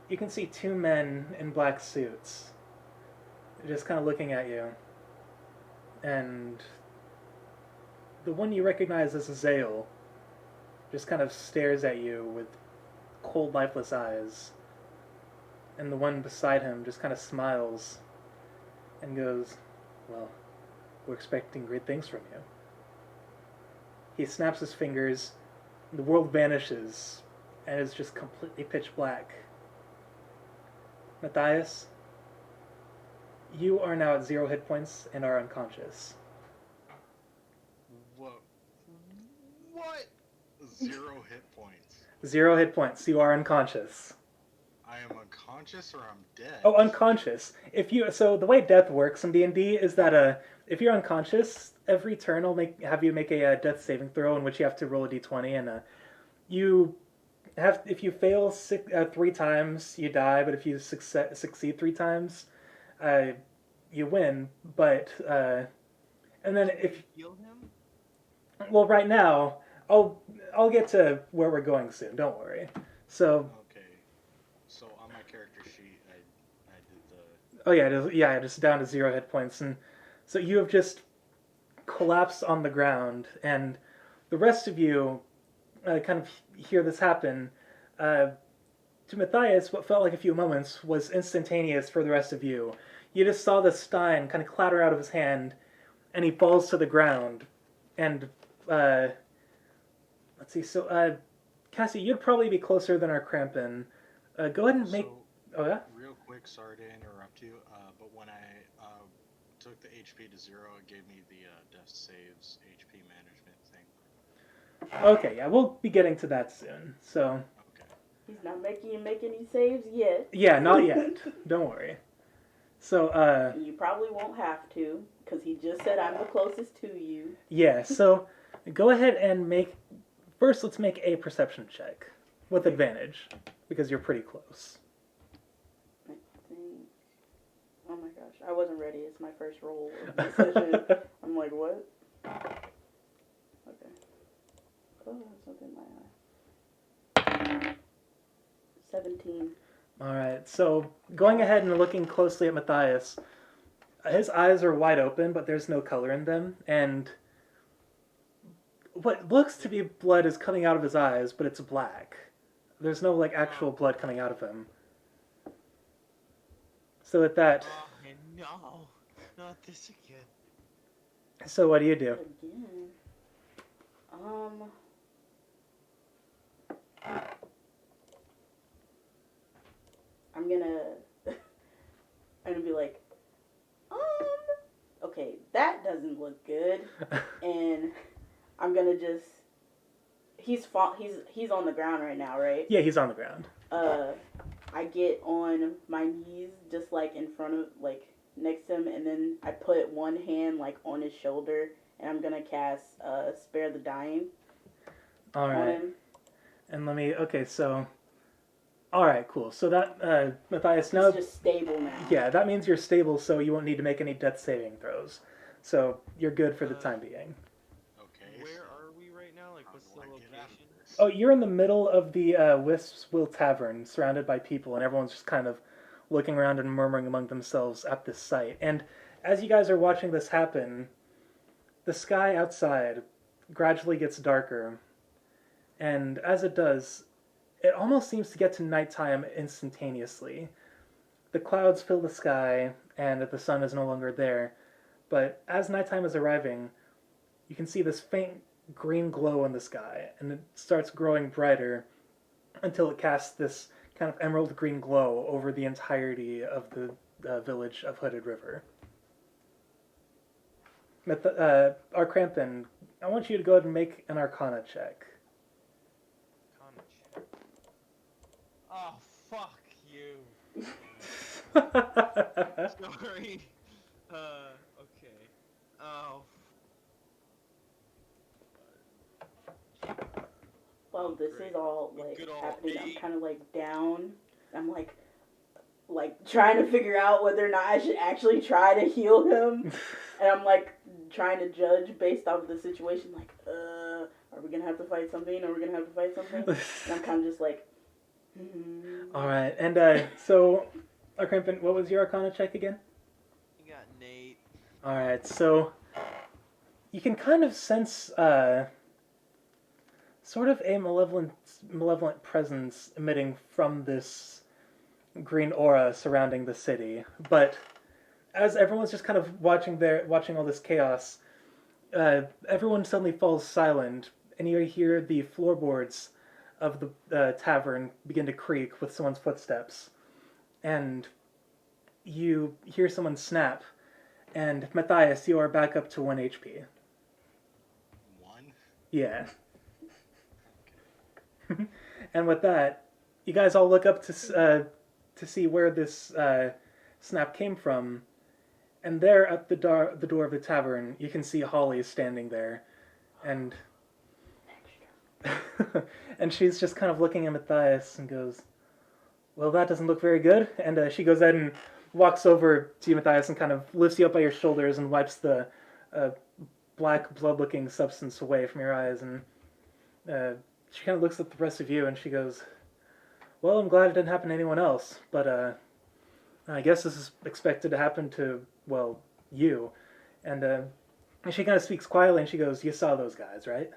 you can see two men in black suits just kind of looking at you. And the one you recognize as Azael just kind of stares at you with cold, lifeless eyes. And the one beside him just kind of smiles and goes, "Well, we're expecting great things from you." He snaps his fingers, the world vanishes, and is just completely pitch black. Matthias, you are now at 0 hit points and are unconscious. Whoa. What? 0 hit points. 0 hit points. You are unconscious. I am unconscious or I'm dead? Oh, unconscious. So the way death works in D&D is that if you're unconscious, every turn will have you make a death saving throw in which you have to roll a d20, and if you fail 3 times, you die, but if you succeed 3 times, you win. But and then if Heal him? well, right now I'll get to where we're going soon. Don't worry. So Okay. So on my character sheet, I did the. oh yeah, just down to 0 hit points, and so you have just collapsed on the ground, and the rest of you kind of hear this happen. To Matthias, what felt like a few moments was instantaneous for the rest of you. You just saw the stein kind of clatter out of his hand, and he falls to the ground. And let's see. So Cassie, you'd probably be closer than our Crampin. Go ahead and make. So, Oh yeah. real quick, sorry to interrupt you, but when I took the HP to 0, it gave me the death saves HP management thing. Okay, yeah, we'll be getting to that soon. So. Okay. He's not making you make any saves yet. Yeah, not yet. Don't worry. So, You probably won't have to, because he just said I'm the closest to you. yeah, so go ahead and first let's make a perception check with advantage, because you're pretty close. I think. Oh my gosh, I wasn't ready. It's my first roll of the session. I'm like, what? Okay. Oh, something in my eye. 17. Alright, so going ahead and looking closely at Matthias, his eyes are wide open, but there's no color in them, and what looks to be blood is coming out of his eyes, but it's black. There's no, actual blood coming out of him. So with that... Oh, no. Not this again. So what do you do? Again. I'm gonna be like, okay, that doesn't look good, and I'm gonna just, he's on the ground right now, right? Yeah, he's on the ground. I get on my knees, just in front of, next to him, and then I put one hand on his shoulder, and I'm gonna cast Spare the Dying on Alright. him. And okay, so... Alright, cool. So that, Matthias, now... He's just stable now. Yeah, that means you're stable, so you won't need to make any death saving throws. So you're good for the time being. Okay. Where are we right now? How What's do the I get out of location? this? Oh, you're in the middle of the Wisp's Will Tavern, surrounded by people, and everyone's just kind of looking around and murmuring among themselves at this sight. And as you guys are watching this happen, the sky outside gradually gets darker, and as it does, it almost seems to get to nighttime instantaneously. The clouds fill the sky, and the sun is no longer there, but as nighttime is arriving, you can see this faint green glow in the sky, and it starts growing brighter until it casts this kind of emerald green glow over the entirety of village of Hooded River. Arkrampin, I want you to go ahead and make an Arcana check. Conch. Oh, fuck you. Sorry. Okay. Oh. Well, this Great. is all A like good old happening. I'm 8. kind of like down. I'm like trying to figure out whether or not I should actually try to heal him. And I'm like trying to judge based off of the situation. Like, are we gonna have to fight something? Are we gonna have to fight something? And I'm kind of just like. All right, and so, Arkrampin, what was your Arcana check again? You got Nate. All right, so you can kind of sense sort of a malevolent presence emitting from this green aura surrounding the city. But as everyone's just kind of watching all this chaos, everyone suddenly falls silent, and you hear the floorboards of the tavern begin to creak with someone's footsteps, and you hear someone snap. And Matthias, you are back up to 1 HP. 1? Yeah. And with that, you guys all look up to see where this snap came from. And there at the door of the tavern, you can see Holly standing there. And and she's just kind of looking at Matthias and goes, well, that doesn't look very good. And she goes ahead and walks over to you, Matthias, and kind of lifts you up by your shoulders and wipes the black blood-looking substance away from your eyes. And she kind of looks at the rest of you and she goes, well, I'm glad it didn't happen to anyone else, but I guess this is expected to happen to, well, you. And she kind of speaks quietly and she goes, you saw those guys, right?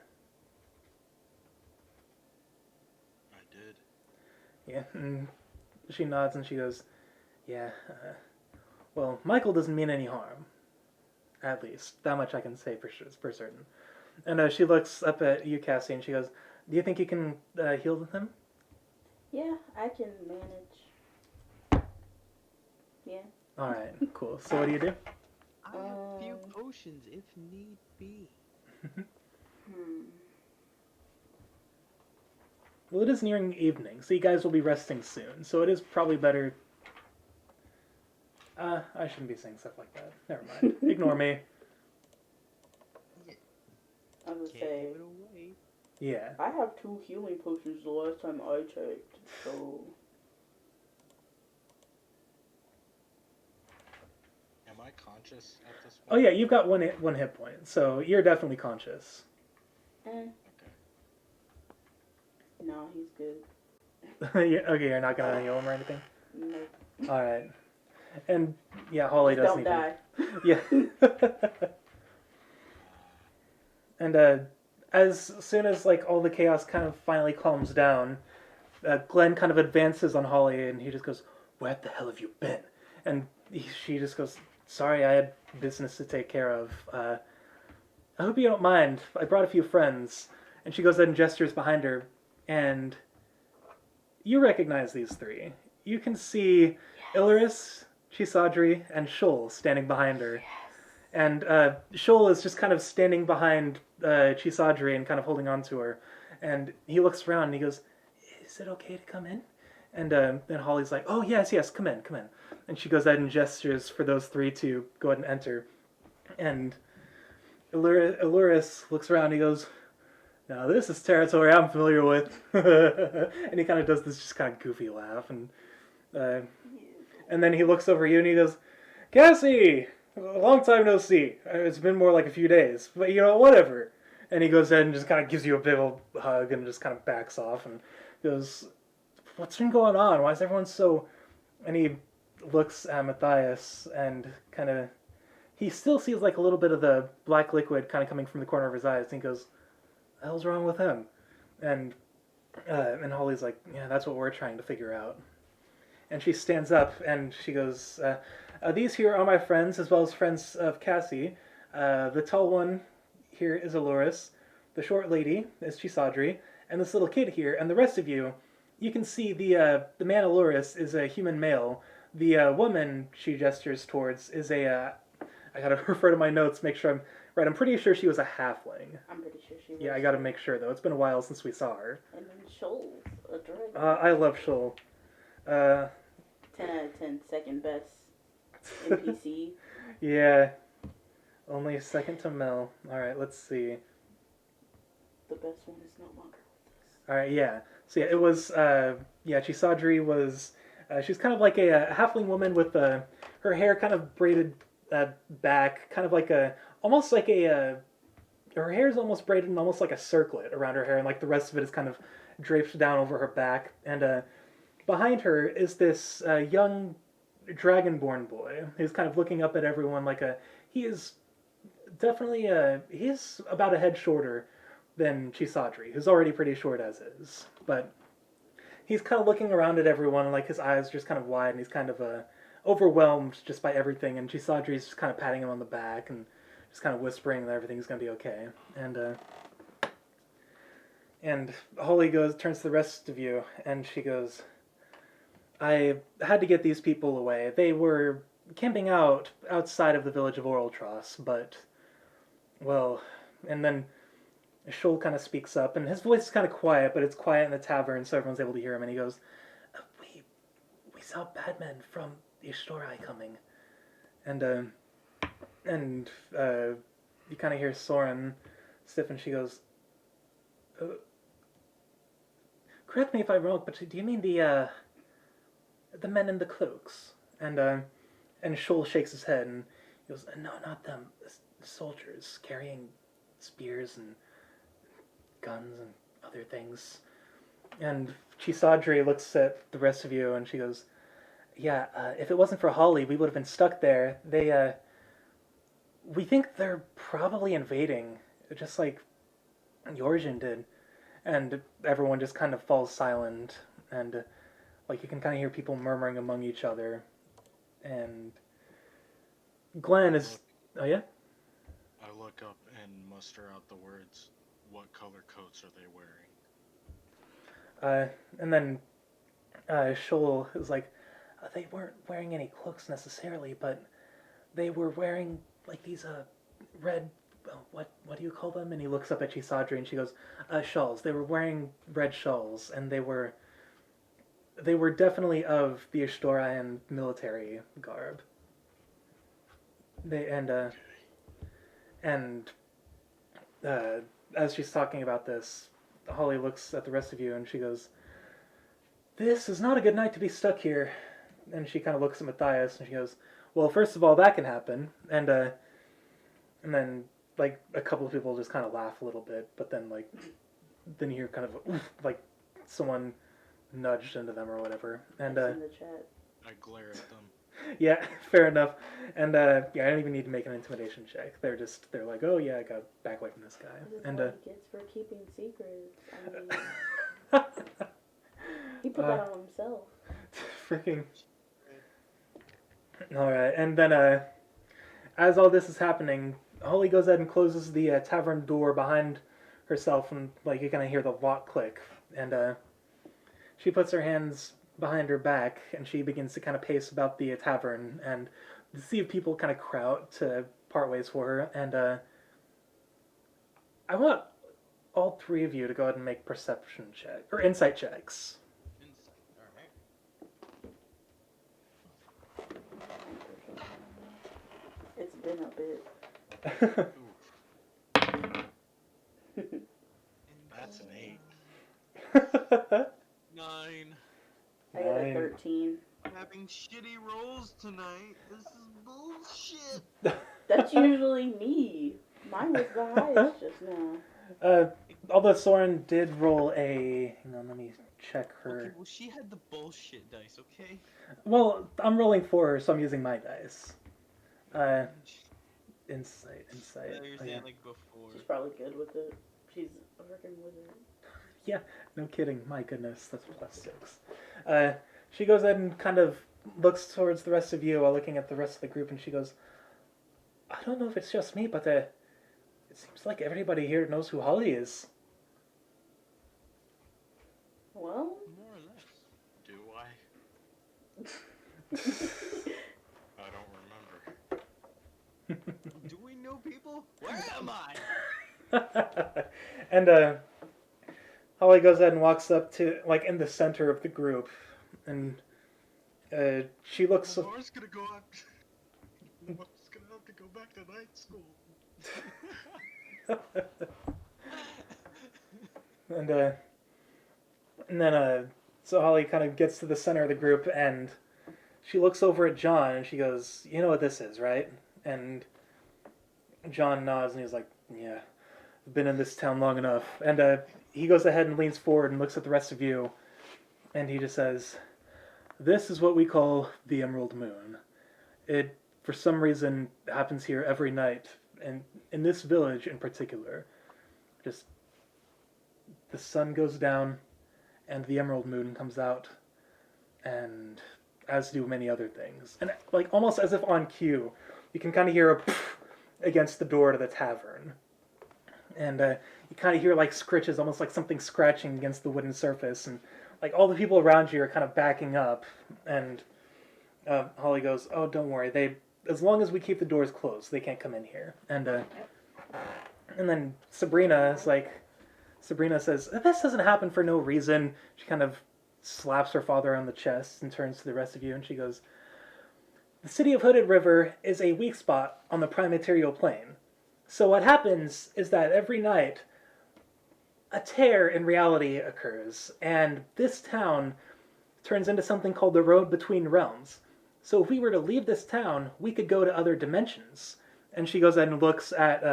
I did. Yeah, and she nods and she goes, yeah, well, Michael doesn't mean any harm. At least. That much I can say for certain. And she looks up at you, Cassie, and she goes, do you think you can heal him? Yeah, I can manage. Yeah. Alright, cool. So what do you do? I have a few potions if need be. Well, it is nearing evening, so you guys will be resting soon. So it is probably better... I shouldn't be saying stuff like that. Never mind. Ignore me. I would Can't say give it away. Yeah. I have 2 healing potions the last time I checked, so Am I conscious at this point? Oh yeah, you've got one hit point, so you're definitely conscious. Okay. no, he's good. Okay, you're not gonna heal him or anything? Nope. Alright. And yeah, Holly Just doesn't don't even... die. Yeah. And as soon as like all the chaos kind of finally calms down, Glenn kind of advances on Holly and he just goes, where the hell have you been? And she just goes, sorry, I had business to take care of. I hope you don't mind. I brought a few friends. And she goes ahead and gestures behind her, and you recognize these 3. You can see Ilaris, Chisadri, and Shul standing behind her. And Shul is just kind of standing behind Chisadri and kind of holding on to her. And he looks around and he goes, is it okay to come in? And then Holly's like, oh, yes, come in. And she goes ahead and gestures for those 3 to go ahead and enter. And Ilaris looks around and he goes, now this is territory I'm familiar with. And he kind of does this just kind of goofy laugh. And then he looks over at you and he goes, Cassie! A long time no see. It's been more like a few days. But, whatever. And he goes ahead and just kind of gives you a big old hug and just kind of backs off and goes, what's been going on? Why is everyone so... And he looks at Matthias and kind of... He still sees like a little bit of the black liquid kind of coming from the corner of his eyes. And he goes, what the hell's wrong with him? And Holly's like, yeah, that's what we're trying to figure out. And she stands up and she goes... these here are my friends, as well as friends of Cassie. The tall one here is Aloris. The short lady is Chisadri. And this little kid here. And the rest of you, you can see the man Aloris is a human male. The woman she gestures towards is a. I gotta refer to my notes, make sure I'm right. I'm pretty sure she was a halfling. I'm pretty sure she was. Yeah, I gotta make sure though. It's been a while since we saw her. And then Shoals, a dragon. I love Shoal. 10 out of 10, second best NPC. Yeah. Only a second to Mel. Alright, let's see. The best one is no longer with us. Alright, yeah. So yeah, it was, Chisadri was, she's kind of like a halfling woman with her hair kind of braided back, kind of like almost like her hair is almost braided in almost like a circlet around her hair, and like the rest of it is kind of draped down over her back. And behind her is this young dragonborn boy who's kind of looking up at everyone like he is definitely he's about a head shorter than Chisadri, who's already pretty short as is. But he's kind of looking around at everyone, and like his eyes just kind of wide, and he's kind of overwhelmed just by everything. And Chisadri's just kind of patting him on the back and just kind of whispering that everything's gonna be okay. And Holly turns to the rest of you, and she goes, I had to get these people away. They were camping outside of the village of Oraltros, but, well, and then Shoal kind of speaks up, and his voice is kind of quiet, but it's quiet in the tavern, so everyone's able to hear him, and he goes, we saw bad men from Ishtorai coming. And you kind of hear Soren stiffen. She goes, correct me if I'm wrong, but do you mean the men in the cloaks? And Shoal shakes his head, and he goes, no, not them. The soldiers carrying spears and guns and other things. And Chisadri looks at the rest of you, and she goes, yeah, if it wasn't for Holly, we would have been stuck there. We think they're probably invading, just like Yorjin did. And everyone just kind of falls silent, and like you can kind of hear people murmuring among each other. And Glenn is... Oh, yeah? I look up and muster out the words, what color coats are they wearing? And then Shoal is like, they weren't wearing any cloaks necessarily, but they were wearing like these red, what do you call them? And he looks up at Chisadri, and she goes, shawls. They were wearing red shawls, and they were definitely of the Ishtoran military garb. As she's talking about this, Holly looks at the rest of you, and she goes, this is not a good night to be stuck here. And she kind of looks at Matthias, and she goes, well, first of all, that can happen. And then, like, a couple of people just kind of laugh a little bit, but then you hear kind of, like, someone nudged into them or whatever. And in the chat. I glare at them. Yeah, fair enough. And I don't even need to make an intimidation check. They're like, oh yeah, I got back away from this guy. This is and what he gets for keeping secrets. I mean, he put that on himself. Freaking. All right, and then as all this is happening, Holly goes ahead and closes the tavern door behind herself, and like you kind of hear the lock click, and she puts her hands behind her back, and she begins to kind of pace about the tavern, and see if people kind of crowd to part ways for her. And I want all three of you to go ahead and make perception check or insight checks. It's been a bit. That's an 8. 9. I got a 13. I'm having shitty rolls tonight. This is bullshit. That's usually me. Mine was the highest just now. Although Soren did roll a... Hang on, let me check her... Okay, well, she had the bullshit dice, okay? Well, I'm rolling for her, so I'm using my dice. Insight. Yeah, you're saying like before. She's probably good with it. She's a freaking wizard. Yeah, no kidding. My goodness, that's +6. She goes ahead and kind of looks towards the rest of you while looking at the rest of the group, and she goes, I don't know if it's just me, but it seems like everybody here knows who Holly is. Well, More or less. Do I? I don't remember. Do we know people? Where am I? And Holly goes ahead and walks up to like in the center of the group, and she looks. Lenore's gonna go up. Lenore's gonna have to go back to night school. and then so Holly kind of gets to the center of the group, and she looks over at John, and she goes, "You know what this is, right?" And John nods, and he's like, "Yeah, I've been in this town long enough." And he goes ahead and leans forward and looks at the rest of you, and he just says, "This is what we call the Emerald Moon. It, for some reason, happens here every night, and in this village in particular. Just the sun goes down, and the Emerald Moon comes out, and as do many other things. And like almost as if on cue, you can kind of hear a poof against the door to the tavern. And you kind of hear like scritches, almost like something scratching against the wooden surface, and like all the people around you are kind of backing up. And Holly goes, "Oh, don't worry. As long as we keep the doors closed, they can't come in here." And then Sabrina says, "This doesn't happen for no reason." She kind of slaps her father on the chest and turns to the rest of you, and she goes, "The city of Hooded River is a weak spot on the prime material plane. So what happens is that every night a tear in reality occurs, and this town turns into something called the Road Between Realms. So if we were to leave this town, we could go to other dimensions." And she goes and looks at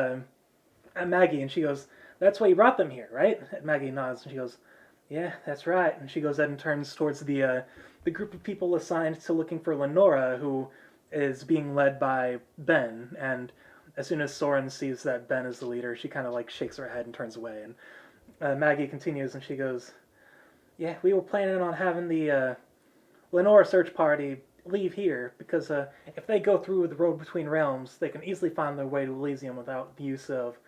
Maggie, and she goes, "That's why you brought them here, right?" And Maggie nods, and she goes, "Yeah, that's right." And she goes ahead and turns towards the group of people assigned to looking for Lenora, who is being led by Ben. And as soon as Soren sees that Ben is the leader, she kind of like shakes her head and turns away. And Maggie continues, and she goes, "Yeah, we were planning on having the Lenora search party leave here, because if they go through the Road Between Realms, they can easily find their way to Elysium without the use of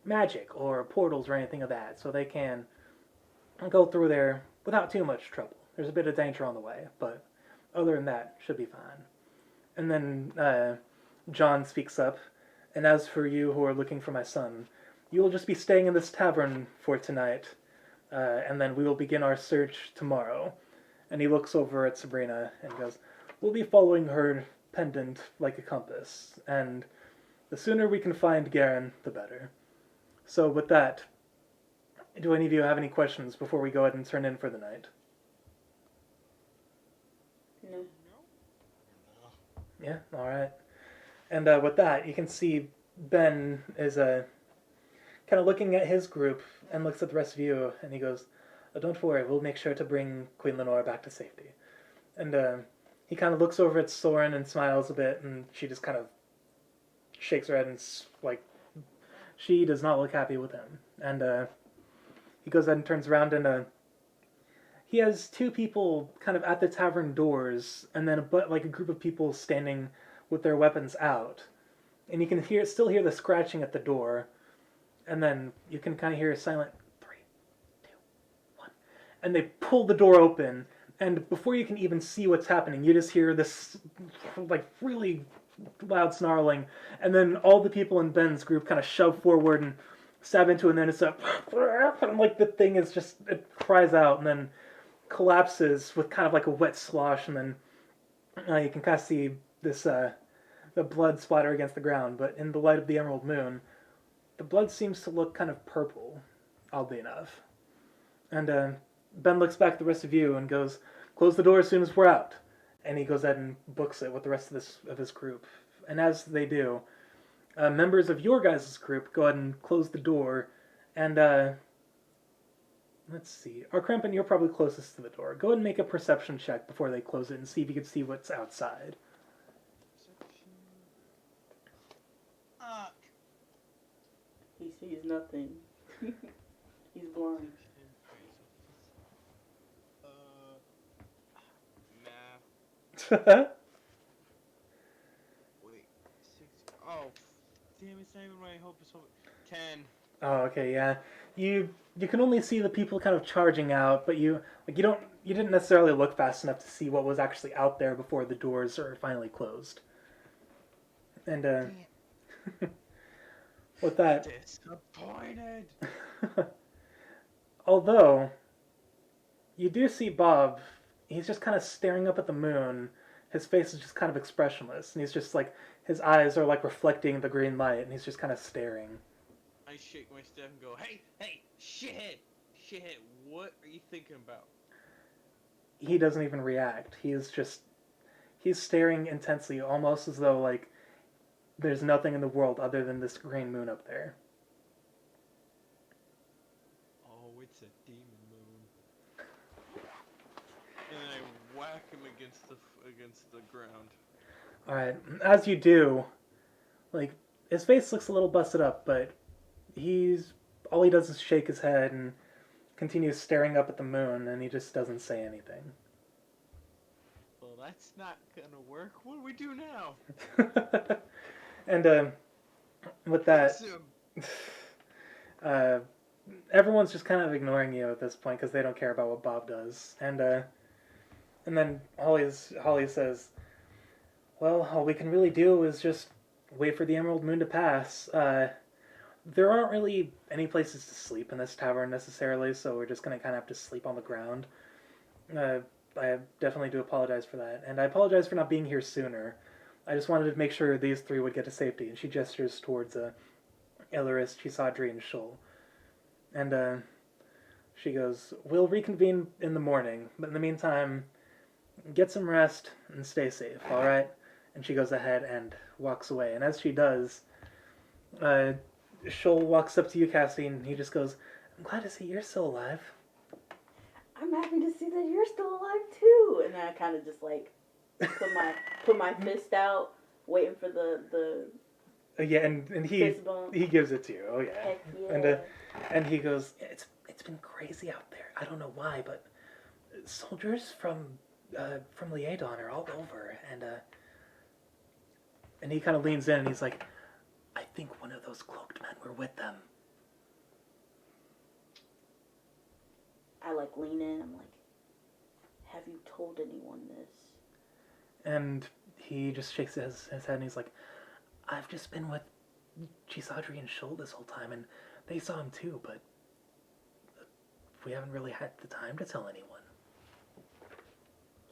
magic or portals or anything of that. So they can go through there without too much trouble. There's a bit of danger on the way, but other than that, should be fine." And then John speaks up, "And as for you who are looking for my son, you will just be staying in this tavern for tonight, and then we will begin our search tomorrow." And he looks over at Sabrina and goes, "We'll be following her pendant like a compass, and the sooner we can find Garen, the better." So with that, do any of you have any questions before we go ahead and turn in for the night? No. No. Yeah, all right. And with that, you can see Ben is kind of looking at his group and looks at the rest of you, and he goes, "Oh, don't worry, we'll make sure to bring Queen Lenora back to safety." And he kind of looks over at Soren and smiles a bit, and she just kind of shakes her head and like she does not look happy with him. And he goes ahead and turns around, and he has two people kind of at the tavern doors, and then like a group of people standing with their weapons out. And you can still hear the scratching at the door, and then you can kind of hear a silent 3, 2, 1, and they pull the door open. And before you can even see what's happening, you just hear this like really loud snarling, and then all the people in Ben's group kind of shove forward and stab into it, and then it's and like the thing is just, it cries out and then collapses with kind of like a wet slosh, and then you can kind of see this the blood splatter against the ground. But in the light of the emerald moon, the blood seems to look kind of purple, oddly enough. And Ben looks back at the rest of you and goes, "Close the door as soon as we're out." And he goes ahead and books it with the rest of his group. And as they do, members of your guys' group go ahead and close the door. And let's see, Arkrampin, you're probably closest to the door. Go ahead and make a perception check before they close it and see if you can see what's outside. He sees nothing. He's blind. Math. Wait, 6. Oh, damn! It's not even right. I hope it's over. 10. Oh, okay, yeah. You can only see the people kind of charging out, but you didn't necessarily look fast enough to see what was actually out there before the doors are finally closed. And Damn. with that, Disappointed. although you do see Bob, he's just kind of staring up at the moon. His face is just kind of expressionless, and he's just like his eyes are like reflecting the green light, and he's just kind of staring. I shake my staff and go, hey, hey, shithead, shithead, what are you thinking about? He doesn't even react. He's staring intensely, almost as though like there's nothing in the world other than this green moon up there. Oh, it's a demon moon. And then I whack him against the ground. All right, as you do, like his face looks a little busted up, but he's all he does is shake his head and continues staring up at the moon, and he just doesn't say anything. Well, that's not gonna work. What do we do now? And with that, Fix him. uh, everyone's just kind of ignoring you at this point because they don't care about what Bob does. And then Holly says, "Well, all we can really do is just wait for the Emerald Moon to pass. There aren't really any places to sleep in this tavern necessarily, so we're just gonna kind of have to sleep on the ground. Uh, I definitely do apologize for that, and I apologize for not being here sooner. I just wanted to make sure these three would get to safety." And she gestures towards Ilaris, Chisadri, and Shul. And she goes, "We'll reconvene in the morning, but in the meantime, get some rest and stay safe, all right?" And she goes ahead and walks away. And as she does, uh, Shul walks up to you, Cassie, and he just goes, "I'm glad to see you're still alive." I'm happy to see that you're still alive too. And then I kind of just like put my fist out, waiting for the Yeah, and fist bump. he gives it to you. Oh yeah, Heck yeah. and he goes, "It's been crazy out there. I don't know why, but soldiers from Liadon are all over." And he kind of leans in and he's like, "I think one of those cloaked men were with them." I like lean in. I'm like, have you told anyone this? And he just shakes his head and he's like, "I've just been with Chisadri and Shul this whole time, and they saw him too, but we haven't really had the time to tell anyone."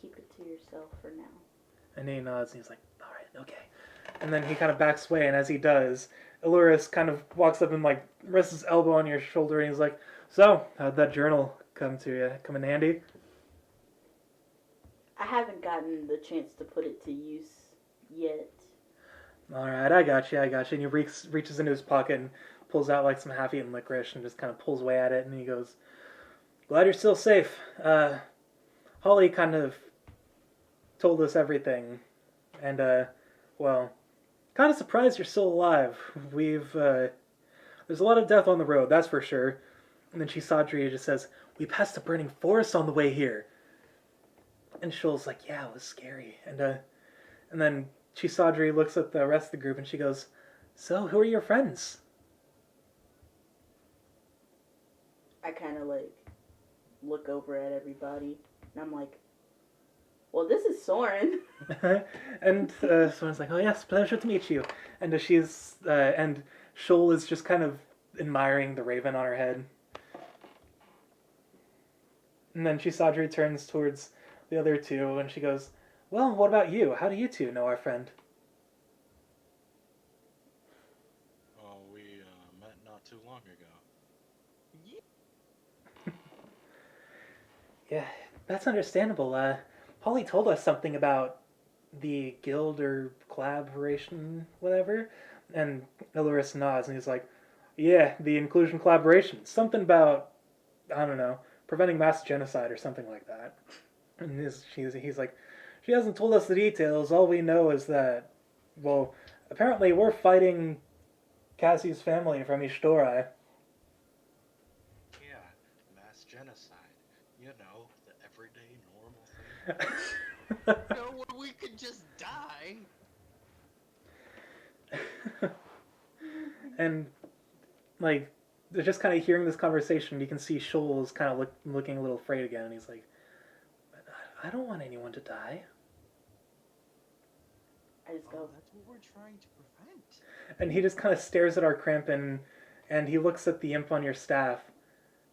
Keep it to yourself for now. And he nods and he's like, "All right, okay." And then he kind of backs away, and as he does, Illuris kind of walks up and like rests his elbow on your shoulder, and he's like, "So, how'd that journal come to you? Come in handy?" I haven't gotten the chance to put it to use yet. "All right, I got you. And he reaches into his pocket and pulls out like some half-eaten licorice and just kind of pulls away at it, and he goes, "Glad you're still safe. Holly kind of told us everything, and well, kind of surprised you're still alive. There's a lot of death on the road, that's for sure." And then Chisadria just says, "We passed a burning forest on the way here." And Shul's like, "Yeah, it was scary." And then Chisadri looks at the rest of the group and she goes, "So, who are your friends?" I kind of like look over at everybody, and I'm like, well, this is Soren. And someone's like, "Oh yes, pleasure to meet you." And and Shul is just kind of admiring the raven on her head. And then Chisadri turns towards the other two and she goes, "Well, what about you? How do you two know our friend?" Well, we met not too long ago. Yeah. Yeah, that's understandable. Holly told us something about the guild or collaboration, whatever. And Illuris nods and he's like, "Yeah, the Inclusian Collaboration. Something about, I don't know, preventing mass genocide or something like that." And he's like, "She hasn't told us the details. All we know is that, well, apparently we're fighting Cassie's family from Ishtorai." Yeah, mass genocide. You know, the everyday normal thing. No, where we could just die. And like they're just kind of hearing this conversation. You can see Shoal is kind of looking a little afraid again, and he's like, I don't want anyone to die. I just go. That's what we're trying to prevent. And he just kind of stares at our crimp, and he looks at the imp on your staff,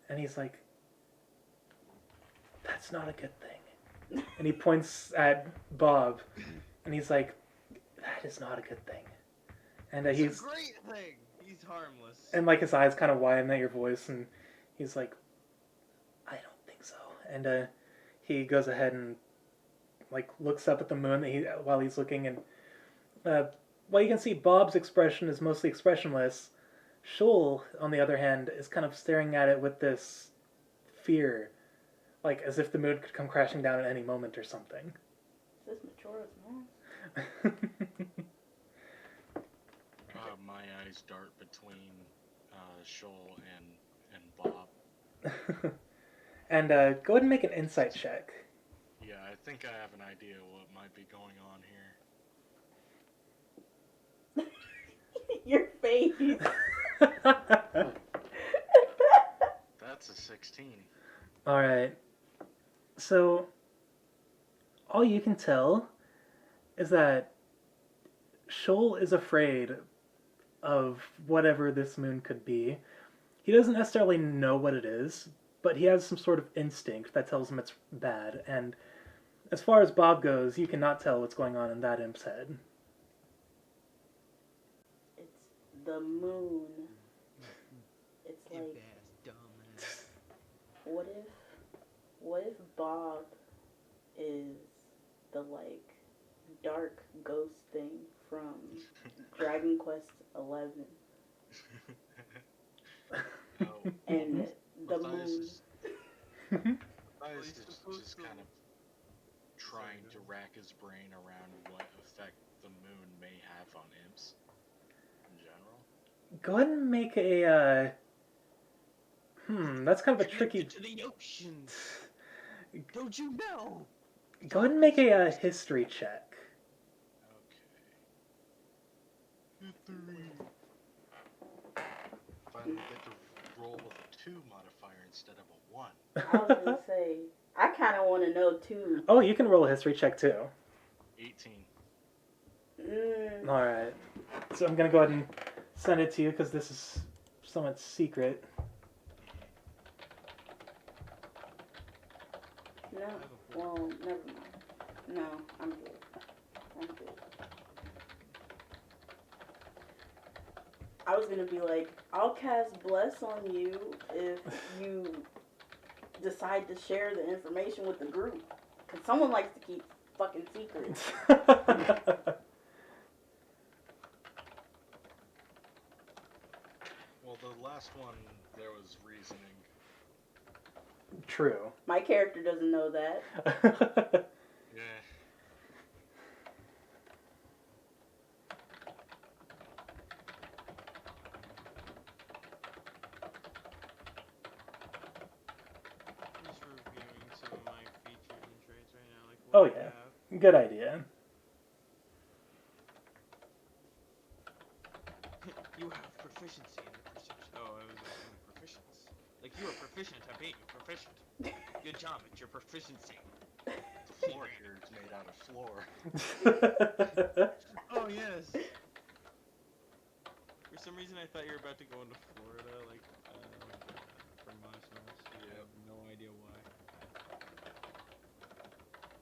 and he's like, that's not a good thing. And he points at Bob, and he's like, that is not a good thing. And It's he's a great thing. He's harmless. and like his eyes kind of widen at your voice, and he's like, I don't think so. And he goes ahead and like looks up at the moon while he's looking, and while you can see Bob's expression is mostly expressionless, Shoal, on the other hand, is kind of staring at it with this fear, like as if the moon could come crashing down at any moment or something. Is this Majora's Mask? My eyes dart between Shoal and Bob. And go ahead and make an insight check. Yeah, I think I have an idea what might be going on here. Your face. That's a 16. Alright. So, all you can tell is that Shoal is afraid of whatever this moon could be. He doesn't necessarily know what it is, but he has some sort of instinct that tells him it's bad. And as far as Bob goes, you cannot tell what's going on in that imp's head. It's the moon. It's Imp like, ass dumbass. what if Bob is the like dark ghost thing from Dragon Quest 11, Oh, and the moon. Matthias is just kind of trying to rack his brain around what effect the moon may have on imps in general. Go ahead and make a, that's kind of a tricky... To the ocean. Don't you know? Go ahead and make a history check. Okay. Finally get to roll with a 2 modifier instead of a 1. I was gonna say, I kind of want to know too. Oh, you can roll a history check too. 18. Alright. So I'm going to go ahead and send it to you because this is somewhat secret. No, well, never mind. No, I'm good. I'm good. I was gonna be like, I'll cast Bless on you if you decide to share the information with the group. Because someone likes to keep fucking secrets. Well, the last one, there was reasoning. True. My character doesn't know that. Yeah. I'm just reviewing some of my features and traits right now. Like Oh, what I yeah. have. Good idea. You have proficiency in the perception. Oh, I was asking proficiency. Like you are proficient at being proficient. Good job at your proficiency. The floor here is made out of floor. Oh yes. For some reason, I thought you were about to go into Florida, like from last night. I have no idea why.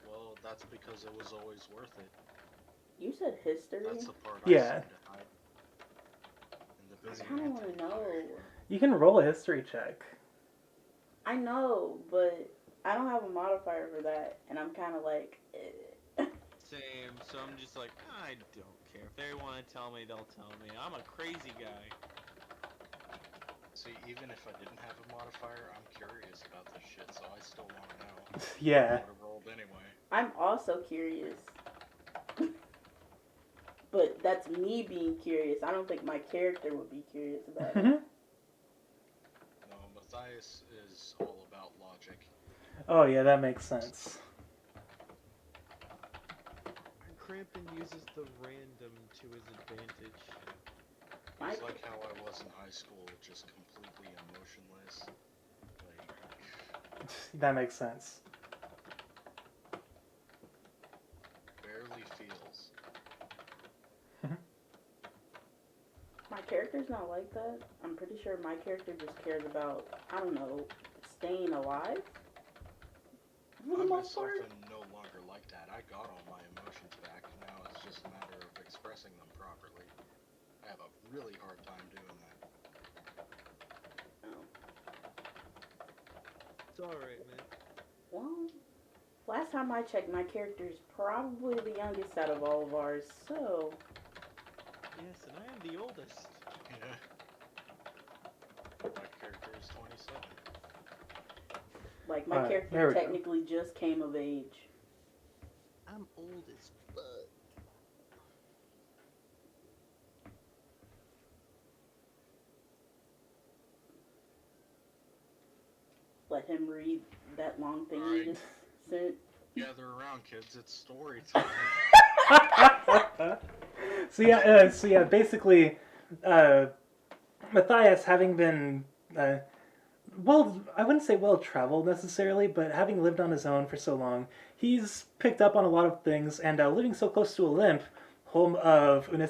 Well, that's because it was always worth it. You said history? That's the part Yeah. I seem to hide. In the I busy kind of want to know. You can roll a history check. I know, but I don't have a modifier for that. And I'm kind of like, Same. So I'm just like, I don't care. If they want to tell me, they'll tell me. I'm a crazy guy. See, even if I didn't have a modifier, I'm curious about this shit, so I still want to know. Yeah. I would have rolled anyway. I'm also curious. But that's me being curious. I don't think my character would be curious about it. Mhm. No, Matthias is all about logic. Oh, yeah, that makes sense. Crampon uses the random to his advantage. My, It's like how I was in high school, just completely emotionless. Like, That makes sense. barely feels. my character's not like that. I'm pretty sure my character just cares about, I don't know, staying alive. For the I most myself part. am no longer like that. I got all my emotions back. Now it's just a matter of expressing them properly. I have a really hard time doing that. Oh. It's alright, man. Well, last time I checked, my character's probably the youngest out of all of ours, so. Yes, and I am the oldest. Yeah. My character is 27. Like, my Alright, character there we go. technically just came of age. I'm old as fuck. Let him read that long thing Alright. you just sent. Gather around, kids. It's story time. So yeah, basically, Matthias, having been well, I wouldn't say well traveled necessarily, but having lived on his own for so long, he's picked up on a lot of things, and living so close to Olymp, home of one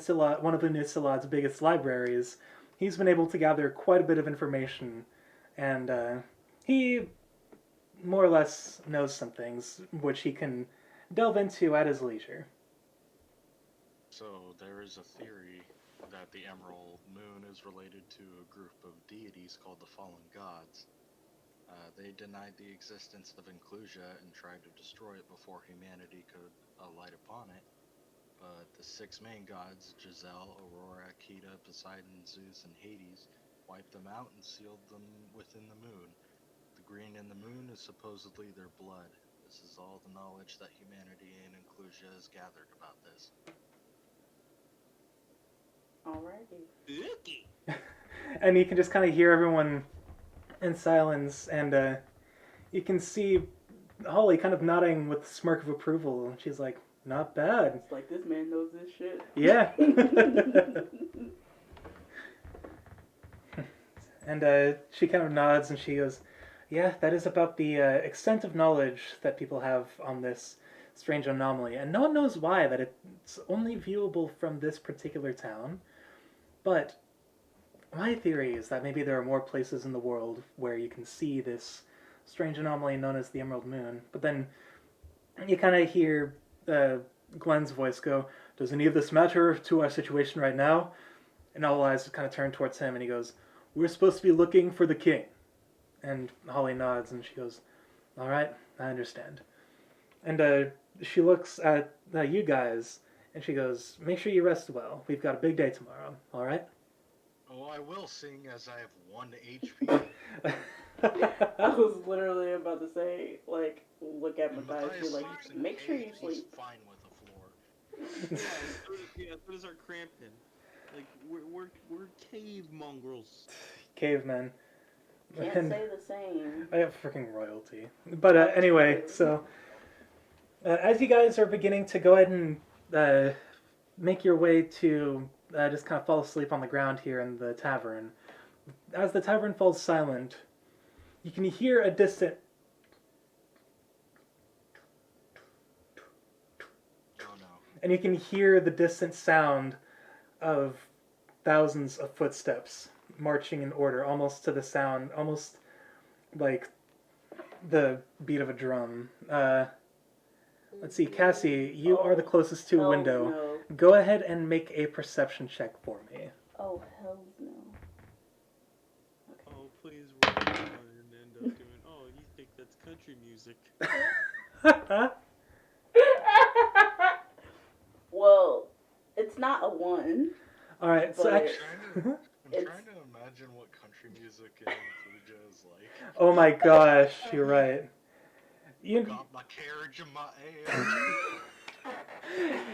of Unistilad's biggest libraries, he's been able to gather quite a bit of information, and he more or less knows some things which he can delve into at his leisure. So, there is a theory that the Emerald Moon is related to a group of deities called the Fallen Gods. They denied the existence of Inclusia and tried to destroy it before humanity could alight upon it. But the six main gods, Giselle, Aurora, Akita, Poseidon, Zeus, and Hades, wiped them out and sealed them within the moon. The green in the moon is supposedly their blood. This is all the knowledge that humanity and Inclusia has gathered about this. Alrighty. Spooky. And you can just kind of hear everyone in silence, and you can see Holly kind of nodding with a smirk of approval. And she's like, "Not bad." It's like, this man knows this shit. Yeah. And she kind of nods and she goes, "Yeah, that is about the extent of knowledge that people have on this strange anomaly, and no one knows why. That it's only viewable from this particular town, but." My theory is that maybe there are more places in the world where you can see this strange anomaly known as the Emerald Moon. But then you kind of hear Glenn's voice go, "Does any of this matter to our situation right now?" And all eyes kind of turn towards him, and he goes, "We're supposed to be looking for the king." And Holly nods, and she goes, "All right, I understand." And she looks at you guys, and she goes, "Make sure you rest well. We've got a big day tomorrow, all right?" Oh, I will, seeing as I have 1 HP. I was literally about to say, like, look at And Matthias, Matthias be like, sleeps in make sure you caves, sleep. He's fine with the floor. So does our Crampton. Like we're cave mongrels. Cavemen. Can't And say the same. I have freaking royalty. But anyway, so as you guys are beginning to go ahead and make your way to just kind of fall asleep on the ground here in the tavern, as the tavern falls silent, you can hear a distant Oh no. and you can hear the distant sound of thousands of footsteps marching in order, almost to the sound, almost like the beat of a drum. Let's see, Cassie, you are the closest to a Hells window. No. Go ahead and make a perception check for me. Oh, hells no. Oh please roll one and end up doing. Oh, you think that's country music? Well, it's not a 1. All right, so But- actually, I'm It's- trying to imagine what country music in Inclusia is like. oh my gosh, you're right. You Got my carriage in my air.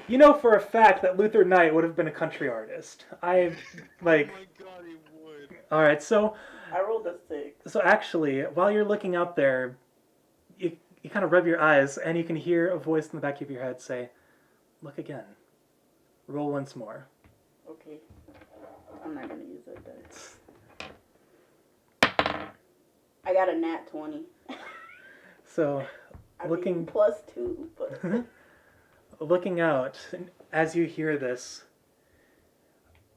you know for a fact that Luther Knight would have been a country artist. I like. Oh my god, he would. All right, so I rolled a 6. actually, while you're looking out there, you kind of rub your eyes and you can hear a voice in the back of your head say, "Look again. Roll once more." Okay. I'm not gonna use that dice. I got a nat 20. So, I Looking- mean, +2, but looking out, as you hear this,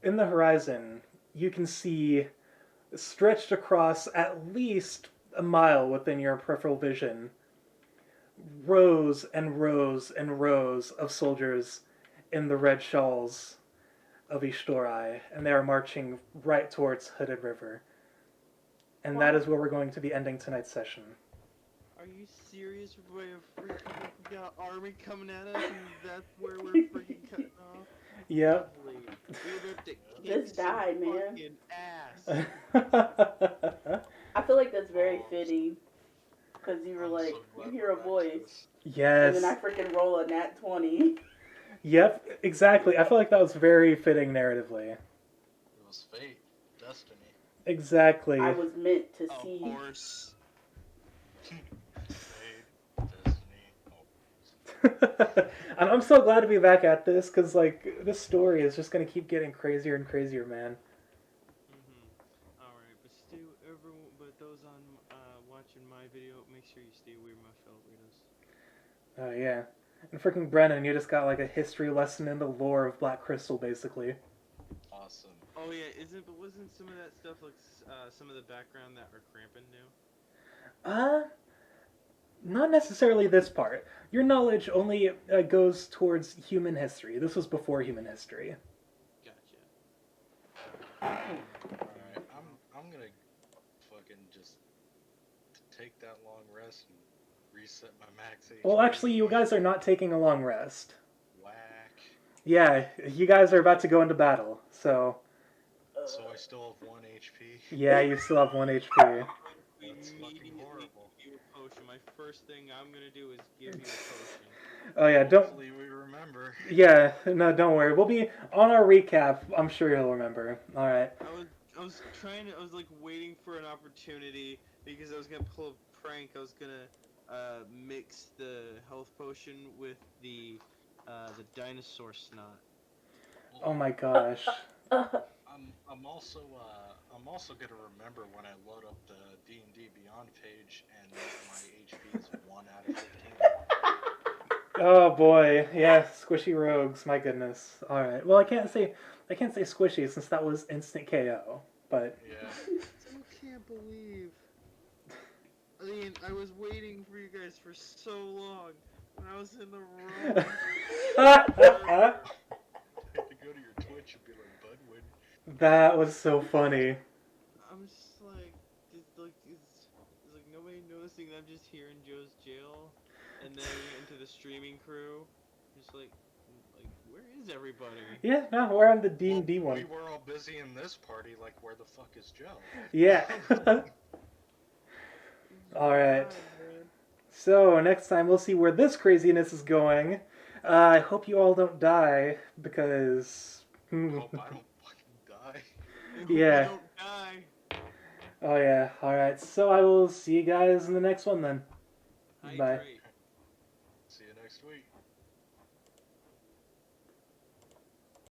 in the horizon, you can see stretched across at least a mile within your peripheral vision rows and rows and rows of soldiers in the red shawls of Ishtorai, and they are marching right towards Hooded River. And that is where we're going to be ending tonight's session. Are you serious? We got army coming at us, and that's where we're freaking cutting off? Yep. Lovely. We about to kick Just some die, man. fucking ass. I feel like that's very fitting. Because you were I'm like, so glad you hear we're a back to voice. this. Yes. And then I freaking roll a nat 20. Yep, exactly. I feel like that was very fitting narratively. It was fate, destiny. Exactly. I was meant to Of see. course. Fate, destiny. And I'm so glad to be back at this because, like, this story is just gonna keep getting crazier and crazier, man. Alright, but still, everyone, but those on watching my video, make sure you stay away from my fellow weirdos. Oh yeah. And freaking Brennan, you just got like a history lesson in the lore of Black Crystal, basically. Awesome. Oh yeah, wasn't some of that stuff like some of the background that our Crampin knew? Not necessarily this part. Your knowledge only goes towards human history. This was before human history. Gotcha. Alright, I'm gonna fucking just take that long rest and reset my max HP. Well, actually, you guys are not taking a long rest. Whack. Yeah, you guys are about to go into battle, so So I still have 1 HP. yeah, you still have 1 HP. That's fucking Immediately horrible. give you a potion. My first thing I'm gonna do is give you a potion. Oh yeah, don't. Hopefully we remember. Yeah, no, don't worry. We'll be on our recap. I'm sure you'll remember. All right. I was like waiting for an opportunity because I was gonna pull a prank. I was gonna mix the health potion with the dinosaur snot. Oh my gosh. I'm also gonna remember when I load up the D&D Beyond page and my HP is 1 out of 15. Oh boy, yeah, squishy rogues. My goodness. All right. Well, I can't say squishy since that was instant KO. But Yeah. I can't believe. I mean, I was waiting for you guys for so long when I was in the room. I had to go to your Twitch and be like, Budwin. that was so funny. I'm just like, is like nobody noticing that I'm just here in Joe's jail, and then into the streaming crew, just like where is everybody? Yeah, no, we're on the D&D Well, one. we were all busy in this party, like, where the fuck is Joe? Yeah. All right. God, man. So next time we'll see where this craziness is going. I hope you all don't die because. Hope I don't fucking die. I hope Yeah. I don't die. Oh yeah. All right. So I will see you guys in the next one then. Bye. Hydrate.